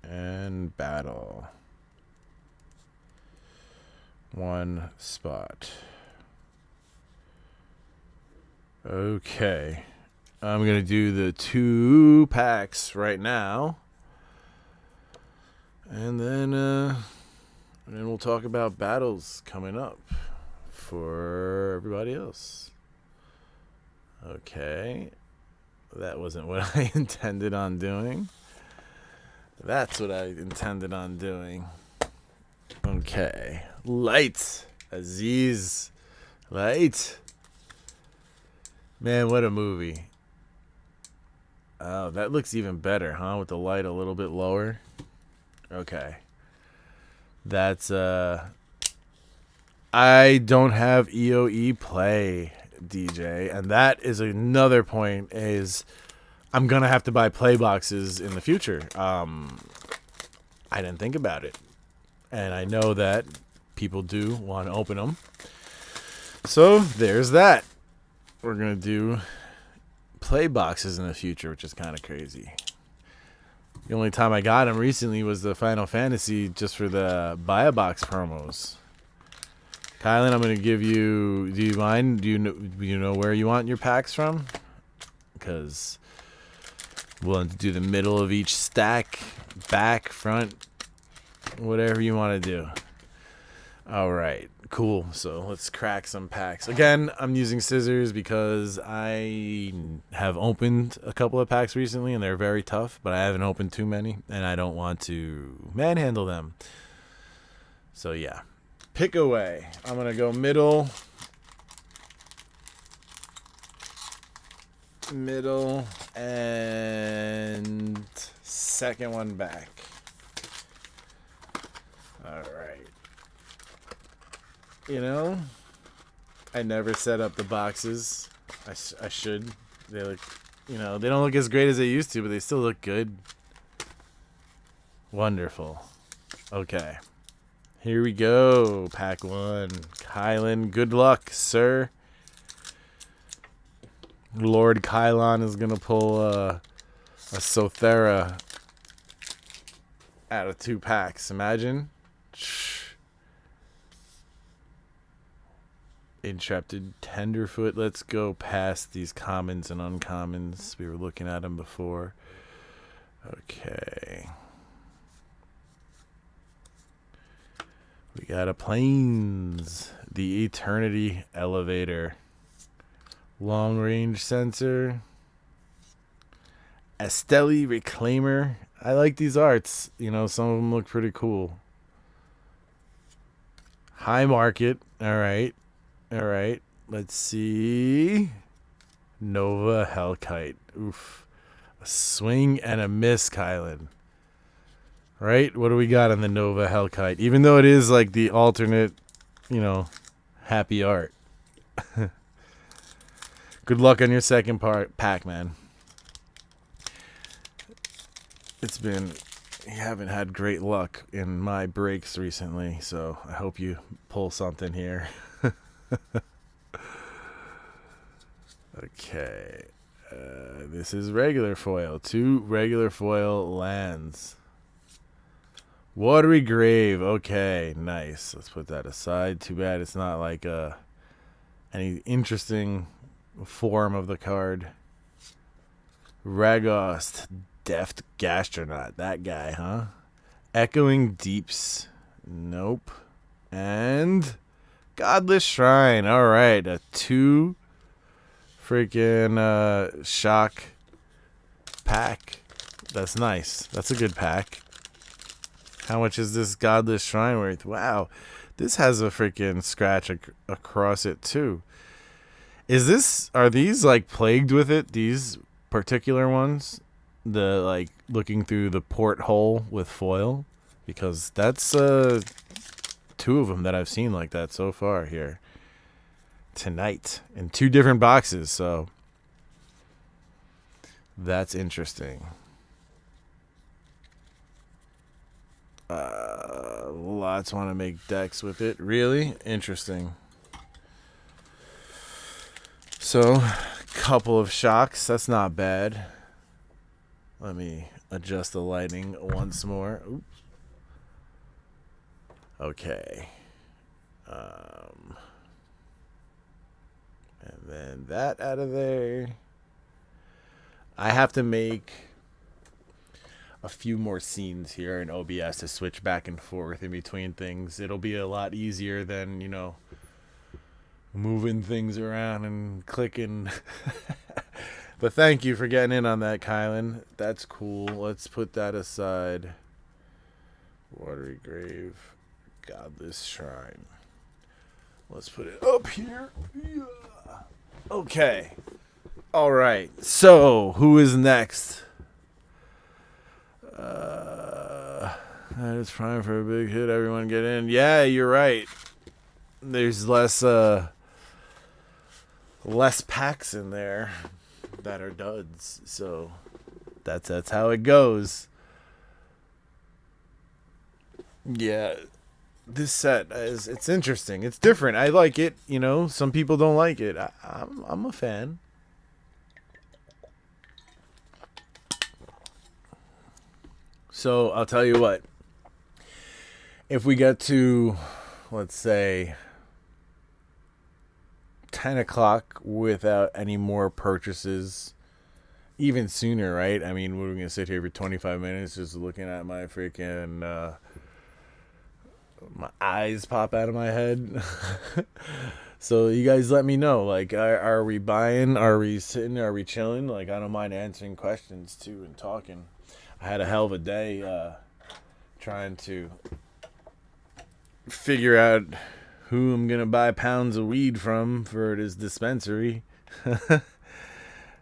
and battle. 1 spot. Okay, I'm gonna do the 2 packs right now, and then we'll talk about battles coming up for everybody else. Okay, that wasn't what I intended on doing. That's what I intended on doing. Okay, light, Aziz, light. Man, what a movie. Oh, that looks even better, huh? With the light a little bit lower. Okay. That's, I don't have EOE play, DJ. And that is another point, is I'm going to have to buy play boxes in the future. I didn't think about it. And I know that people do want to open them. So, there's that. We're going to do play boxes in the future, which is kind of crazy. The only time I got them recently was the Final Fantasy, just for the buy a box promos. Kylan, I'm gonna give you. Do you mind? Do you know where you want your packs from? Because we'll do the middle of each stack, back, front, whatever you want to do. All right, cool. So let's crack some packs. Again, I'm using scissors because I have opened a couple of packs recently and they're very tough, but I haven't opened too many and I don't want to manhandle them. So yeah, pick away. I'm going to go middle, and second one back. All right. You know, I never set up the boxes. I should. They look, you know, they don't look as great as they used to, but they still look good. Wonderful. Okay. Here we go. Pack 1. Kylan, good luck, sir. Lord Kylon is going to pull a Sothera out of 2 packs. Imagine. Intrepid, Tenderfoot. Let's go past these commons and uncommons. We were looking at them before. Okay. We got a Plains. The Eternity Elevator. Long range sensor. Esteli Reclaimer. I like these arts. You know, some of them look pretty cool. High market. All right. All right. Let's see. Nova Hellkite. Oof. A swing and a miss, Kylan. Right? What do we got on the Nova Hellkite? Even though it is like the alternate, you know, happy art. Good luck on your second pack, man. It's been... You haven't had great luck in my breaks recently, so I hope you pull something here. Okay. This is regular foil. 2 regular foil lands. Watery Grave. Okay, nice. Let's put that aside. Too bad it's not like any interesting form of the card. Ragost. Deft Gastronaut. That guy, huh? Echoing Deeps. Nope. And Godless Shrine. All right. A 2 freaking shock pack. That's nice. That's a good pack. How much is this Godless Shrine worth? Wow. This has a freaking scratch across it too. Are these like plagued with it? These particular ones? The like looking through the porthole with foil? Because that's 2 of them that I've seen like that so far here tonight in 2 different boxes, so that's interesting. Lots want to make decks with it. Really interesting. So, couple of shocks. That's not bad. Let me adjust the lighting once more. Oops. Okay. And then that out of there. I have to make a few more scenes here in OBS to switch back and forth in between things. It'll be a lot easier than, you know, moving things around and clicking. But thank you for getting in on that, Kylan. That's cool. Let's put that aside. Watery Grave. Godless Shrine. Let's put it up here. Yeah. Okay. All right. So, who is next? It's prime for a big hit. Everyone get in. Yeah, you're right. There's less packs in there that are duds. So that's how it goes. Yeah. This set it's interesting. It's different. I like it, you know. Some people don't like it. I'm a fan. So, I'll tell you what. If we get to, let's say, 10 o'clock without any more purchases. Even sooner, right? I mean, we're going to sit here for 25 minutes just looking at my freaking, my eyes pop out of my head. So you guys let me know. Like, are we buying? Are we sitting? Are we chilling? Like, I don't mind answering questions, too, and talking. I had a hell of a day trying to figure out who I'm going to buy pounds of weed from for this dispensary.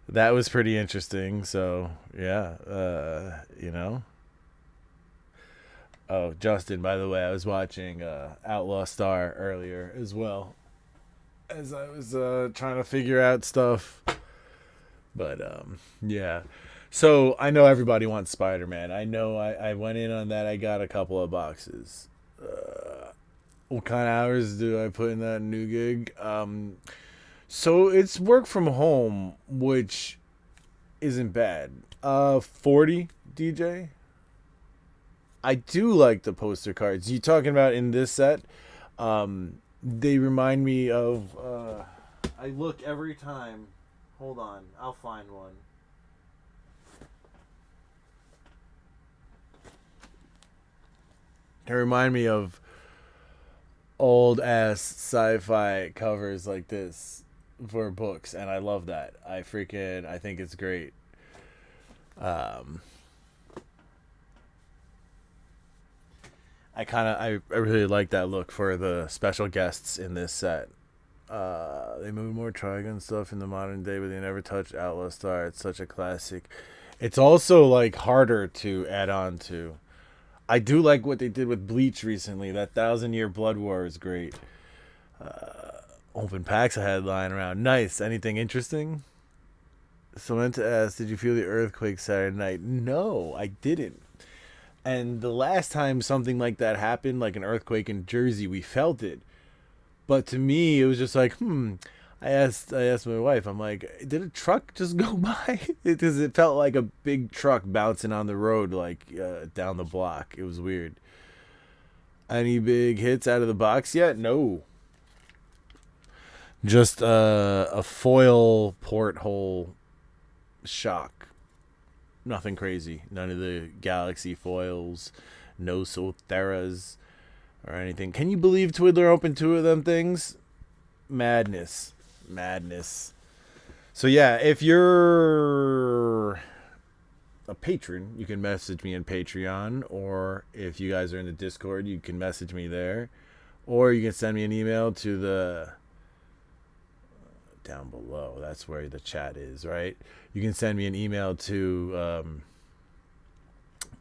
That was pretty interesting. So, yeah, you know. Oh, Justin, by the way, I was watching Outlaw Star earlier as well as I was trying to figure out stuff. But, yeah. So, I know everybody wants Spider-Man. I know I went in on that. I got a couple of boxes. What kind of hours do I put in that new gig? So it's work from home, which isn't bad. 40 DJ. I do like the poster cards. You talking about in this set? They remind me of. I look every time. Hold on, I'll find one. They remind me of old ass sci-fi covers like this for books, and I love that. I think it's great. I really like that look for the special guests in this set. They moved more Trigun stuff in the modern day, but they never touched Outlaw Star. It's such a classic. It's also like harder to add on to. I do like what they did with Bleach recently. That 1,000-Year Blood War is great. Open packs I had lying around. Nice. Anything interesting? So I meant to ask, did you feel the earthquake Saturday night? No, I didn't. And the last time something like that happened, like an earthquake in Jersey, we felt it. But to me, it was just like, I asked my wife, I'm like, did a truck just go by? Because it felt like a big truck bouncing on the road, like down the block. It was weird. Any big hits out of the box yet? No. Just a foil porthole shock. Nothing crazy. None of the Galaxy foils. No Sotheras or anything. Can you believe Twiddler opened 2 of them things? Madness. So yeah, if you're a patron, you can message me on Patreon, or if you guys are in the Discord, you can message me there, or you can send me an email to the down below. That's where the chat is, right? You can send me an email to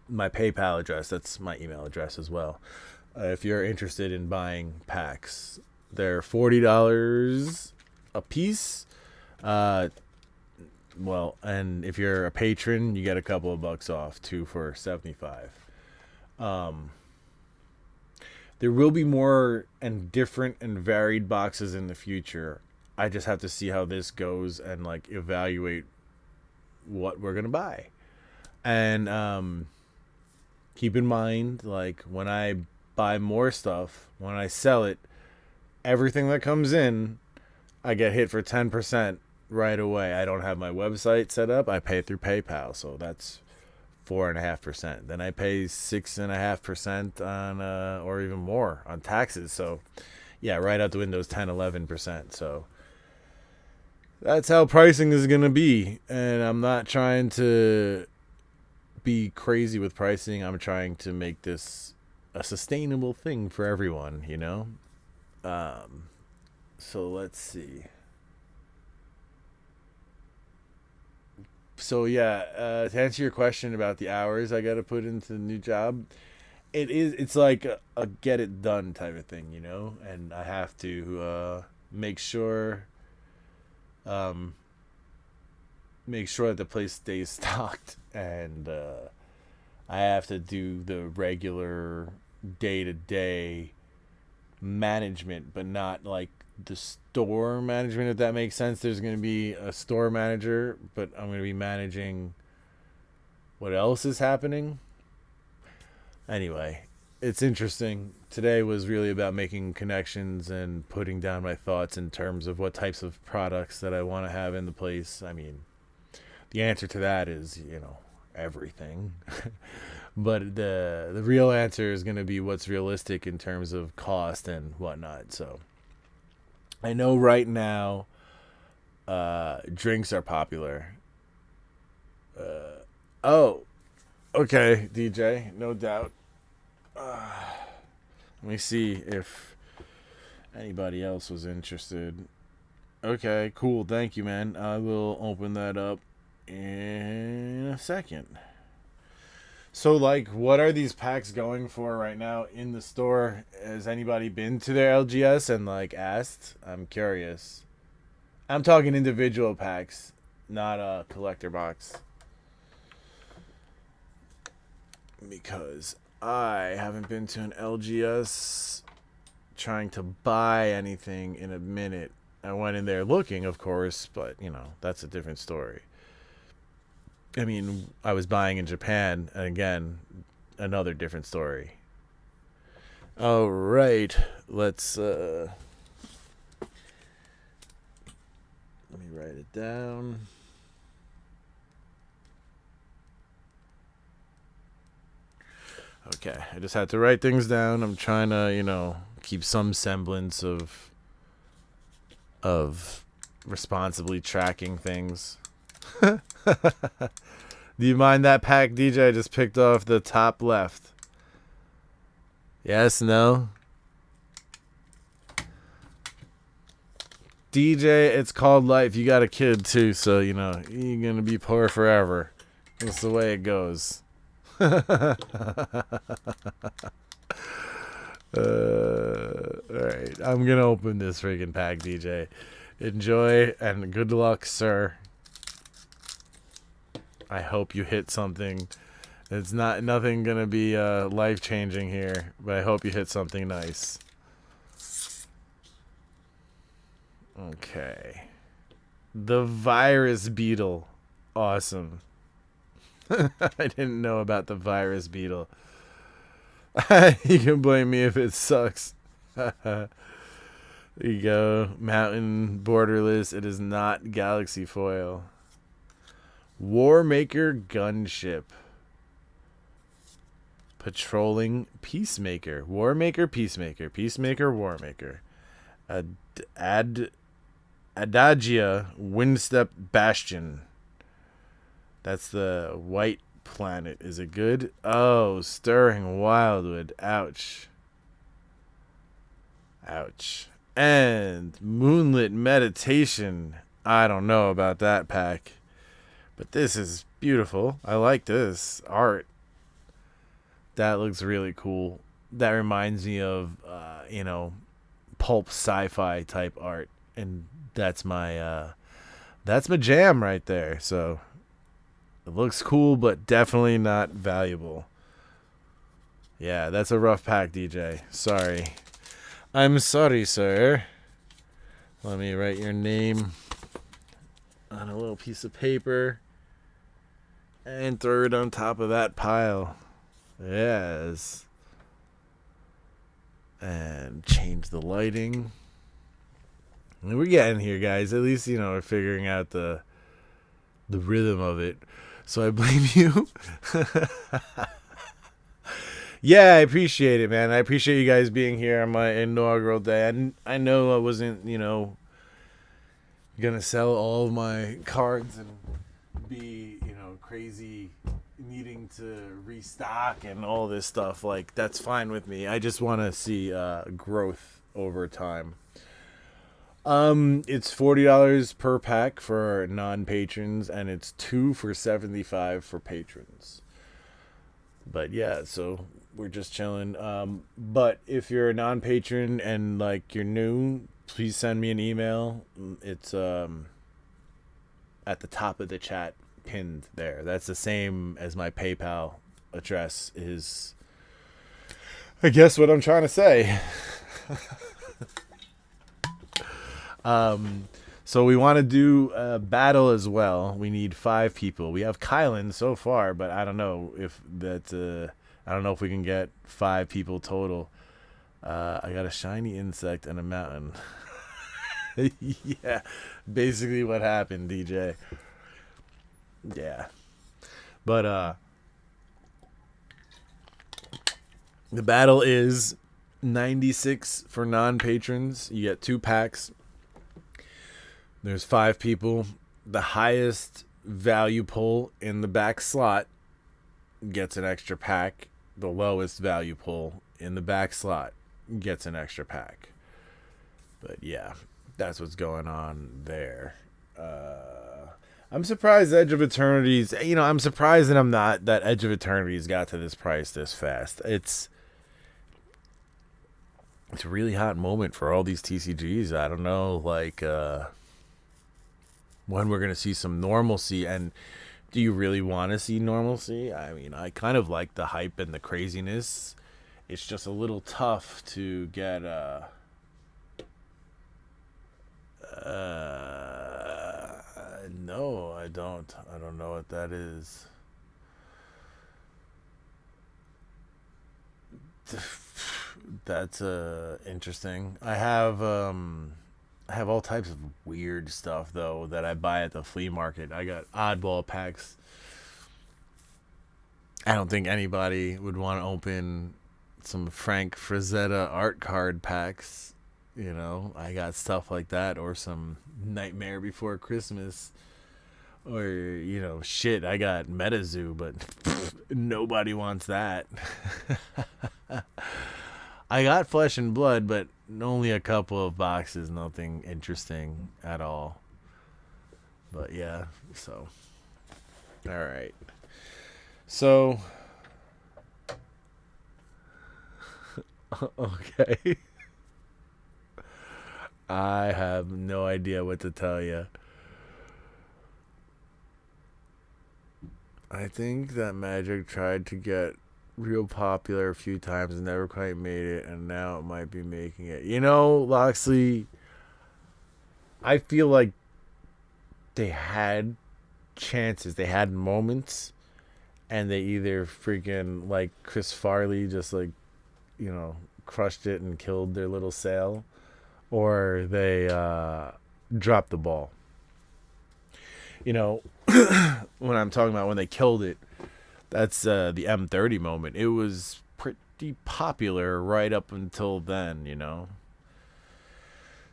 my PayPal address. That's my email address as well. If you're interested in buying packs, they're $40 a piece. Well, and if you're a patron, you get a couple of bucks off, 2 for $75. There will be more and different and varied boxes in the future. I just have to see how this goes and like evaluate what we're gonna buy. And keep in mind, like when I buy more stuff, when I sell it, everything that comes in, I get hit for 10% right away. I don't have my website set up. I pay through PayPal, so that's 4.5%. Then I pay 6.5% on, or even more on taxes. So, yeah, right out the window is 10-11%. So that's how pricing is gonna be, and I'm not trying to be crazy with pricing. I'm trying to make this a sustainable thing for everyone, you know. So let's see. So yeah, to answer your question about the hours I got to put into the new job, it's like a get it done type of thing, you know, and I have to make sure that the place stays stocked, and I have to do the regular day-to-day management, but not like the store management, if that makes sense. There's going to be a store manager, but I'm going to be managing what else is happening. Anyway, it's interesting. Today was really about making connections and putting down my thoughts in terms of what types of products that I want to have in the place. I mean, the answer to that is, everything. But the real answer is going to be what's realistic in terms of cost and whatnot. So I know right now drinks are popular. Oh, okay, DJ, no doubt. Let me see if anybody else was interested. Okay, cool. Thank you, man. I will open that up in a second. So, like, what are these packs going for right now in the store? Has anybody been to their LGS and, like, asked? I'm curious. I'm talking individual packs, not a collector box. Because I haven't been to an LGS trying to buy anything in a minute. I went in there looking, of course, but, that's a different story. I mean, I was buying in Japan, and again, another different story. All right, let's let me write it down. Okay, I just had to write things down. I'm trying to, keep some semblance of responsibly tracking things. Do you mind that pack, DJ? I just picked off the top left. Yes, no? DJ, it's called life. You got a kid too, so you're gonna be poor forever. That's the way it goes. Alright, I'm gonna open this freaking pack, DJ. Enjoy and good luck, sir. I hope you hit something. It's nothing gonna be life changing here, but I hope you hit something nice. Okay. The virus beetle. Awesome. I didn't know about the virus beetle. You can blame me if it sucks. There you go. Mountain borderless. It is not galaxy foil. Warmaker gunship. Patrolling peacemaker. Warmaker peacemaker. Peacemaker warmaker. Adagia windstep bastion. That's the white planet. Is it good? Oh, stirring wildwood. Ouch. Ouch. And moonlit meditation. I don't know about that pack. But this is beautiful. I like this art. That looks really cool. That reminds me of, pulp sci-fi type art. And that's my jam right there. So it looks cool, but definitely not valuable. Yeah, that's a rough pack, DJ. Sorry. I'm sorry, sir. Let me write your name on a little piece of paper and throw it on top of that pile. Yes. And change the lighting. And we're getting here, guys. At least, we're figuring out the rhythm of it. So I blame you. Yeah, I appreciate it, man. I appreciate you guys being here on my inaugural day. I know I wasn't, gonna sell all of my cards and be, crazy needing to restock and all this stuff. Like, that's fine with me. I just want to see growth over time. It's $40 per pack for non-patrons, and it's $2 for $75 for patrons. But yeah, so we're just chilling. But if you're a non-patron and like you're new, please send me an email. It's at the top of the chat, pinned there. That's the same as my PayPal address is. I guess what I'm trying to say. So we want to do a battle as well. We need 5 people. We have Kylan so far, but I don't know if that's I don't know if we can get 5 people total. I got a shiny insect and a mountain. Yeah, basically what happened, DJ. Yeah. But the battle is 96 for non-patrons. You get 2 packs. There's 5 people. The highest value pull in the back slot gets an extra pack. The lowest value pull in the back slot gets an extra pack. But yeah, that's what's going on there. I'm surprised Edge of Eternities, I'm surprised that Edge of Eternities got to this price this fast. It's a really hot moment for all these TCGs. I don't know, when we're going to see some normalcy, and do you really want to see normalcy? I mean, I kind of like the hype and the craziness. It's just a little tough to get no, I don't know what that is. That's interesting. I have all types of weird stuff though that I buy at the flea market. I got oddball packs. I don't think anybody would want to open some Frank Frazetta art card packs. I got stuff like that, or some Nightmare Before Christmas, or shit. I got MetaZoo, but nobody wants that. I got Flesh and Blood, but only a couple of boxes, nothing interesting at all. But yeah, so all right. So okay. I have no idea what to tell you. I think that Magic tried to get real popular a few times and never quite made it, and now it might be making it. Loxley, I feel like they had chances, they had moments, and they either freaking, like Chris Farley, just crushed it and killed their little sale, or they dropped the ball. When I'm talking about when they killed it, that's the M30 moment. It was pretty popular right up until then,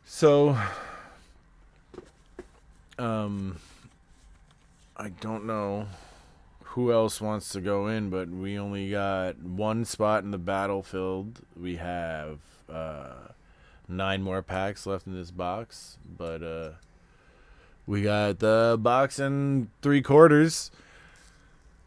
So, I don't know who else wants to go in, but we only got 1 spot in the battlefield. We have 9 more packs left in this box, but we got the box and 3/4.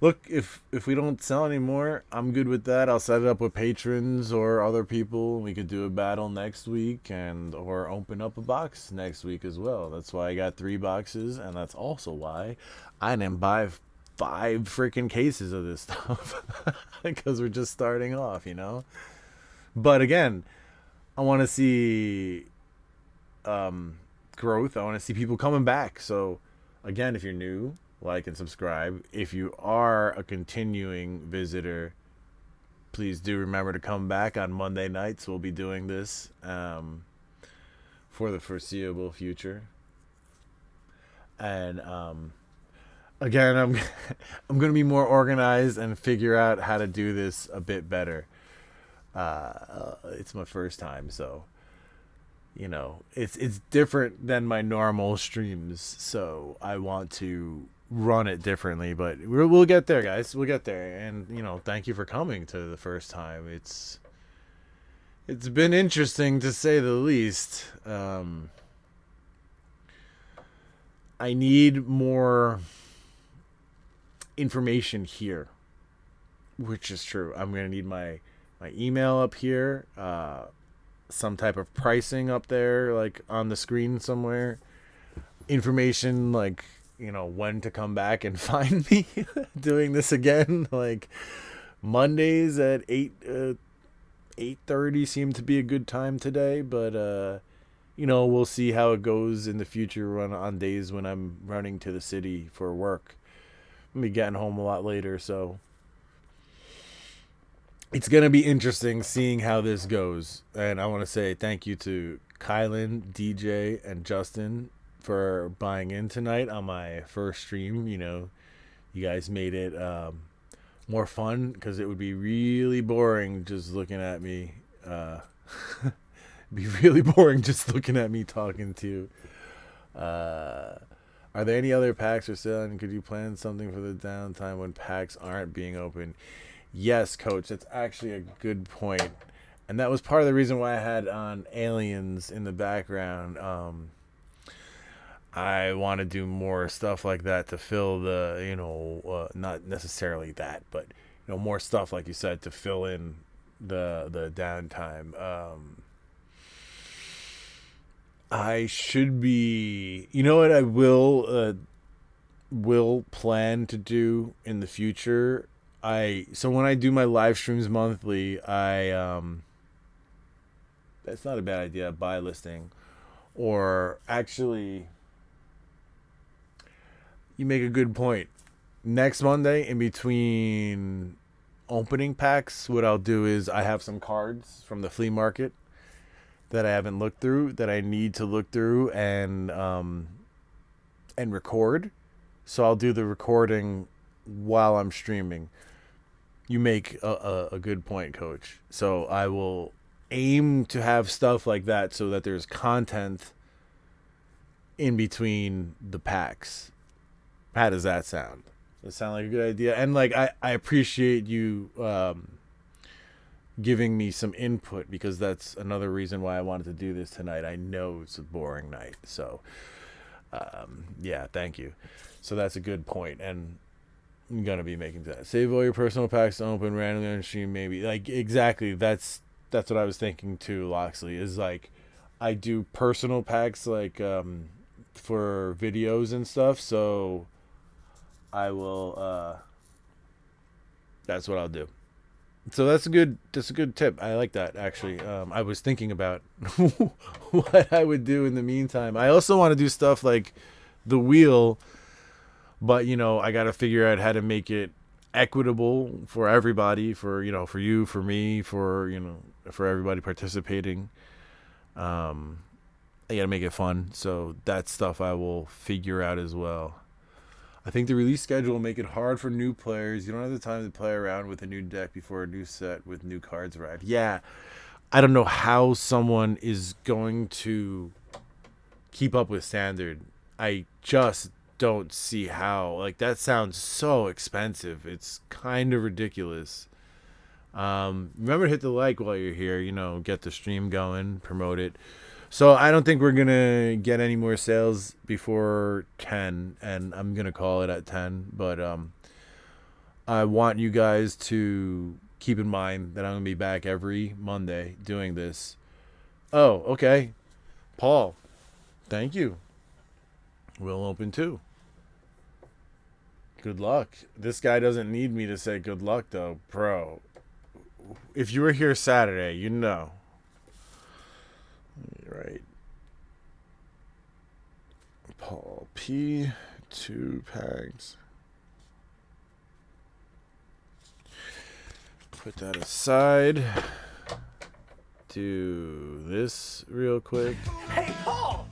Look, if we don't sell anymore, I'm good with that. I'll set it up with patrons or other people. We could do a battle next week or open up a box next week as well. That's why I got 3 boxes, and that's also why I didn't buy 5 freaking cases of this stuff because we're just starting off, But again, I want to see growth. I want to see people coming back. So again, if you're new, like and subscribe. If you are a continuing visitor, please do remember to come back on Monday nights. We'll be doing this for the foreseeable future. And again, I'm I'm going to be more organized and figure out how to do this a bit better. It's my first time, so it's different than my normal streams, so I want to run it differently, but we'll get there, guys. We'll get there. And thank you for coming to the first time. It's been interesting, to say the least. I need more information here, which is true. I'm gonna need my email up here, some type of pricing up there, like on the screen somewhere, information like when to come back and find me doing this again. Like Mondays at 8:30 seemed to be a good time today, but we'll see how it goes in the future on days when I'm running to the city for work. I'm gonna be getting home a lot later, so it's gonna be interesting seeing how this goes. And I want to say thank you to Kylan, DJ, and Justin for buying in tonight on my first stream. You know, you guys made it more fun because it would be really boring just looking at me. Be really boring just looking at me talking to you. Are there any other packs for sale, and could you plan something for the downtime when packs aren't being opened? Yes, Coach, that's actually a good point. And that was part of the reason why I had on Aliens in the background. I want to do more stuff like that to fill the, not necessarily that, but, more stuff, like you said, to fill in the downtime. I should be, what I will plan to do in the future. So when I do my live streams monthly, that's not a bad idea, buy listing. Or actually, you make a good point. Next Monday, in between opening packs, what I'll do is I have some cards from the flea market that I haven't looked through, that I need to look through and record. So I'll do the recording while I'm streaming. You make a good point, Coach. So I will aim to have stuff like that so that there's content in between the packs. How does that sound? Does it sound like a good idea? And like I appreciate you giving me some input, because that's another reason why I wanted to do this tonight. I know it's a boring night. So yeah, thank you. So that's a good point, and I'm gonna be making that. Save all your personal packs to open randomly on stream, maybe. Like, exactly. That's what I was thinking too, Loxley. Is like, I do personal packs like for videos and stuff. So I will. That's what I'll do. So that's a good tip. I like that, actually. I was thinking about what I would do in the meantime. I also want to do stuff like the wheel, but I got to figure out how to make it equitable for everybody, for you, for me, for everybody participating. I got to make it fun. So that's stuff I will figure out as well. I think the release schedule will make it hard for new players. You don't have the time to play around with a new deck before a new set with new cards arrive. Yeah, I don't know how someone is going to keep up with Standard. I just don't see how. Like, that sounds so expensive. It's kind of ridiculous. Remember to hit the like while you're here. Get the stream going, promote it. So I don't think we're going to get any more sales before 10, and I'm going to call it at 10. But I want you guys to keep in mind that I'm going to be back every Monday doing this. Oh, okay. Paul, thank you. We'll open too. Good luck. This guy doesn't need me to say good luck, though. Bro, if you were here Saturday, you know. Right. Paul P. 2 packs. Put that aside. Do this real quick. Hey, Paul!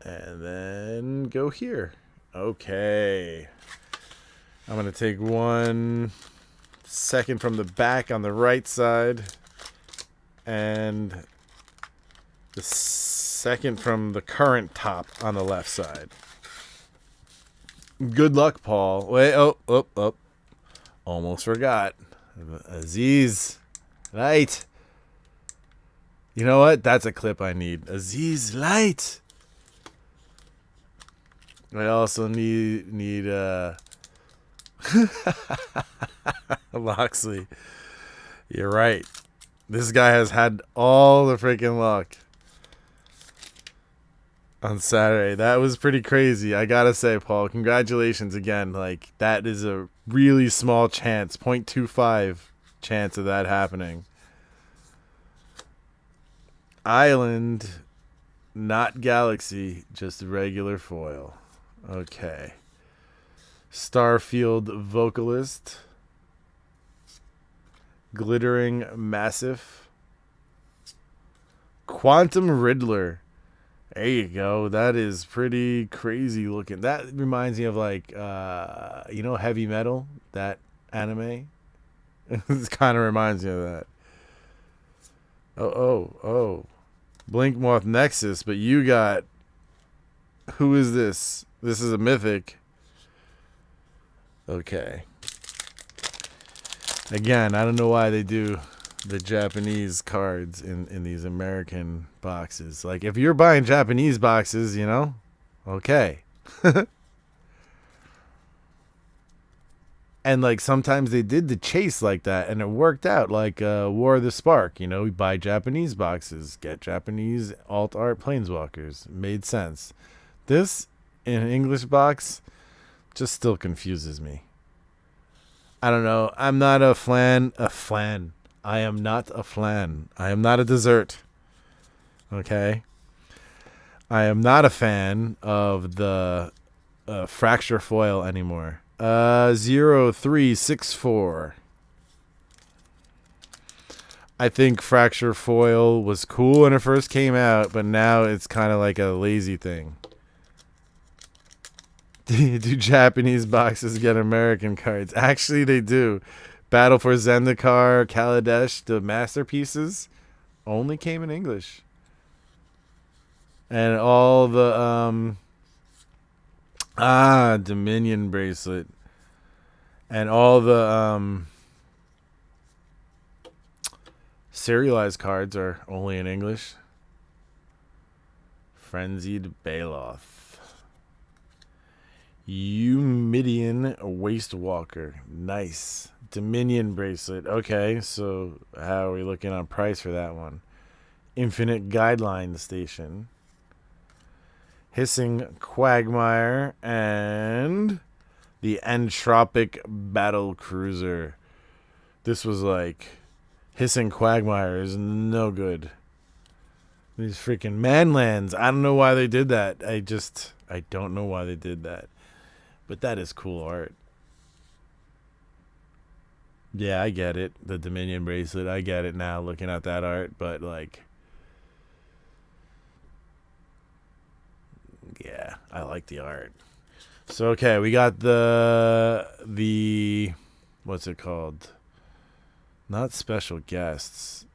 And then go here. Okay. I'm going to take 1 second from the back on the right side, and the second from the current top on the left side. Good luck, Paul. Wait, oh. Almost forgot. Aziz. Light. You know what? That's a clip I need. Aziz Light. I also need Loxley. You're right. This guy has had all the freaking luck on Saturday. That was pretty crazy. I gotta say, Paul, congratulations again. Like, that is a really small chance, 0.25 chance of that happening. Island, not Galaxy, just regular foil. Okay. Starfield Vocalist. Glittering Massive. Quantum Riddler. There you go. That is pretty crazy looking. That reminds me of like, you know, Heavy Metal, that anime. This kind of reminds me of that. Oh. Blink Moth Nexus, but you got... Who is this? This is a mythic. Okay. Again, I don't know why they do the Japanese cards in these American boxes. Like, if you're buying Japanese boxes, you know, okay. And, like, sometimes they did the chase like that, and it worked out, like War of the Spark. You know, we buy Japanese boxes, get Japanese alt-art Planeswalkers. Made sense. This, in an English box, just still confuses me. I don't know. I'm not a flan. I am not a flan. I am not a dessert. Okay? I am not a fan of the fracture foil anymore. 0364. I think fracture foil was cool when it first came out, but now it's kind of like a lazy thing. Do Japanese boxes get American cards? Actually, they do. Battle for Zendikar, Kaladesh, the masterpieces only came in English. And all the Dominion bracelet. And all the serialized cards are only in English. Frenzied Baloth. Eumidian Wastewalker. Nice. Dominion bracelet. Okay, so how are we looking on price for that one? Infinite Guideline Station. Hissing Quagmire. And the Entropic Battle Cruiser. This was like... Hissing Quagmire is no good. These freaking manlands. I don't know why they did that. I don't know why they did that. But that is cool art. Yeah, I get it. The Dominion bracelet. I get it now looking at that art. But, like... Yeah, I like the art. So, okay, we got the... What's it called? Not special guests.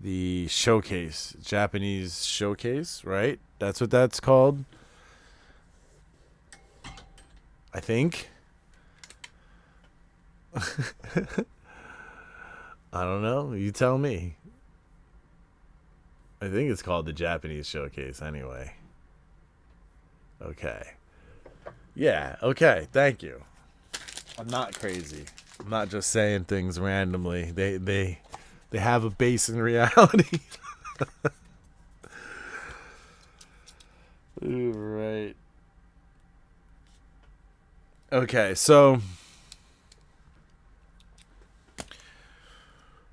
The showcase. Japanese showcase, right? That's what that's called. I think. I don't know. You tell me. I think it's called the Japanese showcase anyway. Okay. Yeah, okay. Thank you. I'm not crazy. I'm not just saying things randomly. They have a base in reality. Ooh, right. Okay, so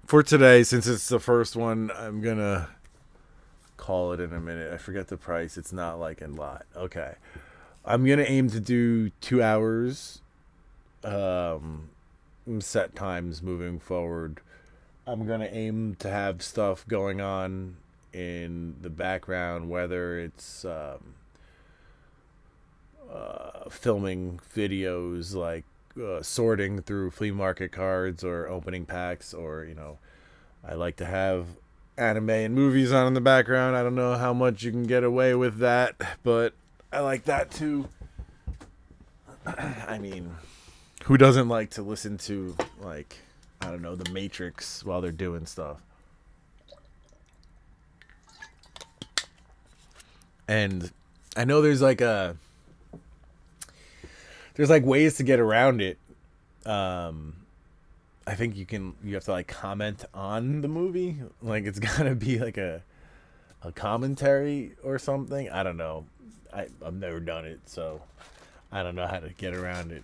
for today, since it's the first one, I'm gonna call it in a minute. I forget the price. It's not like a lot. Okay. I'm gonna aim to do 2 hours. Set times moving forward. I'm gonna aim to have stuff going on in the background, whether it's filming videos, like sorting through flea market cards or opening packs, or, you know, I like to have anime and movies on in the background. I don't know how much you can get away with that, but I like that too. I mean, who doesn't like to listen to, like, I don't know, The Matrix while they're doing stuff? And I know there's like ways to get around it. I think you have to like comment on the movie. Like, it's gotta be like a commentary or something. I don't know. I've never done it, so I don't know how to get around it.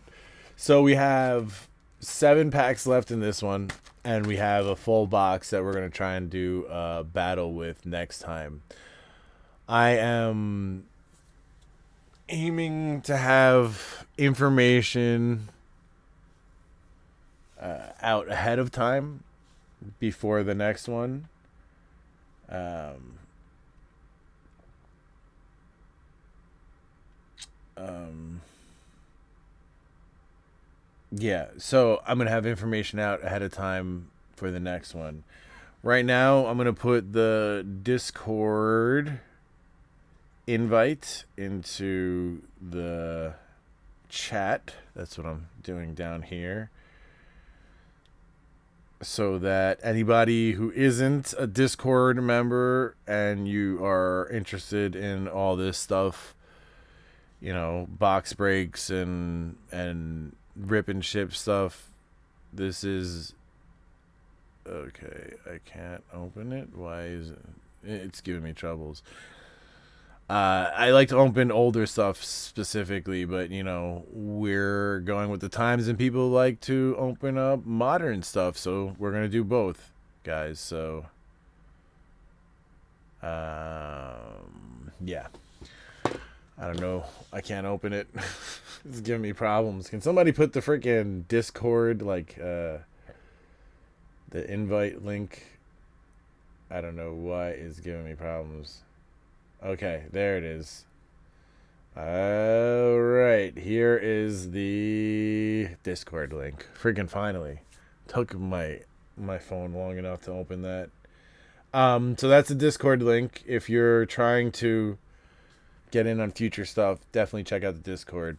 So we have 7 packs left in this one, and we have a full box that we're going to try and do a battle with next time. I am aiming to have information out ahead of time before the next one. Yeah, so I'm gonna have information out ahead of time for the next one. Right now, I'm gonna put the Discord invite into the chat. That's what I'm doing down here, so that anybody who isn't a Discord member and you are interested in all this stuff, you know, box breaks and rip and ship stuff, this is okay. I can't open it. Why is it? It's giving me troubles. I like to open older stuff specifically, but you know, we're going with the times and people like to open up modern stuff, so we're gonna do both, guys. So yeah, I don't know, I can't open it. It's giving me problems. Can somebody put the freaking Discord, like the invite link? I don't know why it's giving me problems. Okay, there it is. Alright, here is the Discord link. Freaking finally. Took my phone long enough to open that. So that's the Discord link. If you're trying to get in on future stuff, definitely check out the Discord.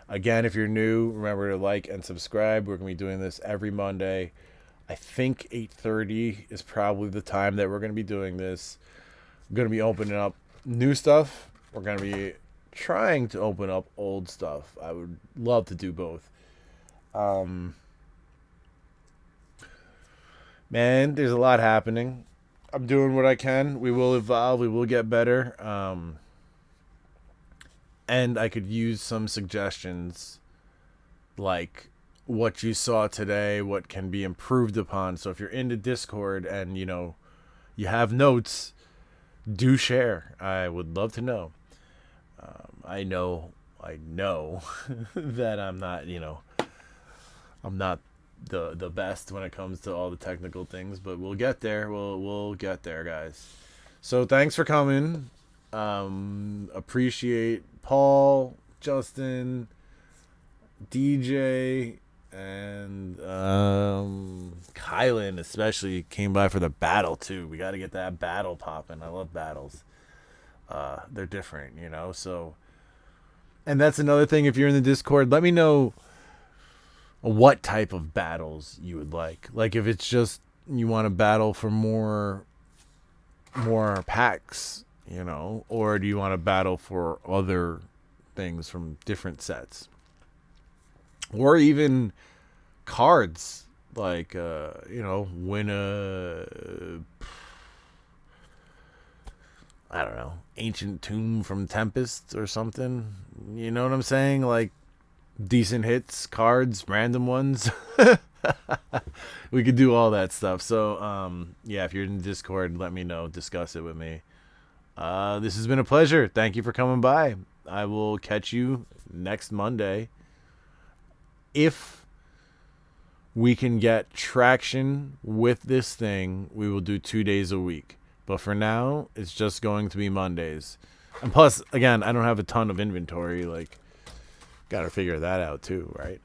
Again, if you're new, remember to like and subscribe. We're going to be doing this every Monday. I think 8:30 is probably the time that we're going to be doing this. I'm going to be opening up new stuff. We're going to be trying to open up old stuff. I would love to do both. Man, there's a lot happening. I'm doing what I can. We will evolve. We will get better. And I could use some suggestions, like what you saw today, what can be improved upon. So if you're into Discord and, you know, you have notes, do share. I would love to know. I know that I'm not, you know, I'm not the best when it comes to all the technical things, but we'll get there. We'll get there, guys. So thanks for coming. Appreciate Paul, Justin, DJ, and Kylan especially came by for the battle too. We got to get that battle popping. I love battles. They're different, you know. So, and that's another thing. If you're in the Discord, let me know what type of battles you would like. Like if it's just you want to battle for more packs, you know, or do you want to battle for other things from different sets, or even cards, like you know, win a I don't know, ancient tomb from Tempest or something, you know what I'm saying? Like decent hits, cards, random ones. We could do all that stuff. So yeah, if you're in Discord, let me know, discuss it with me. This has been a pleasure. Thank you for coming by. I will catch you next Monday. If we can get traction with this thing, we will do 2 days a week. But for now, it's just going to be Mondays. And plus, again, I don't have a ton of inventory. Like, gotta figure that out too, right?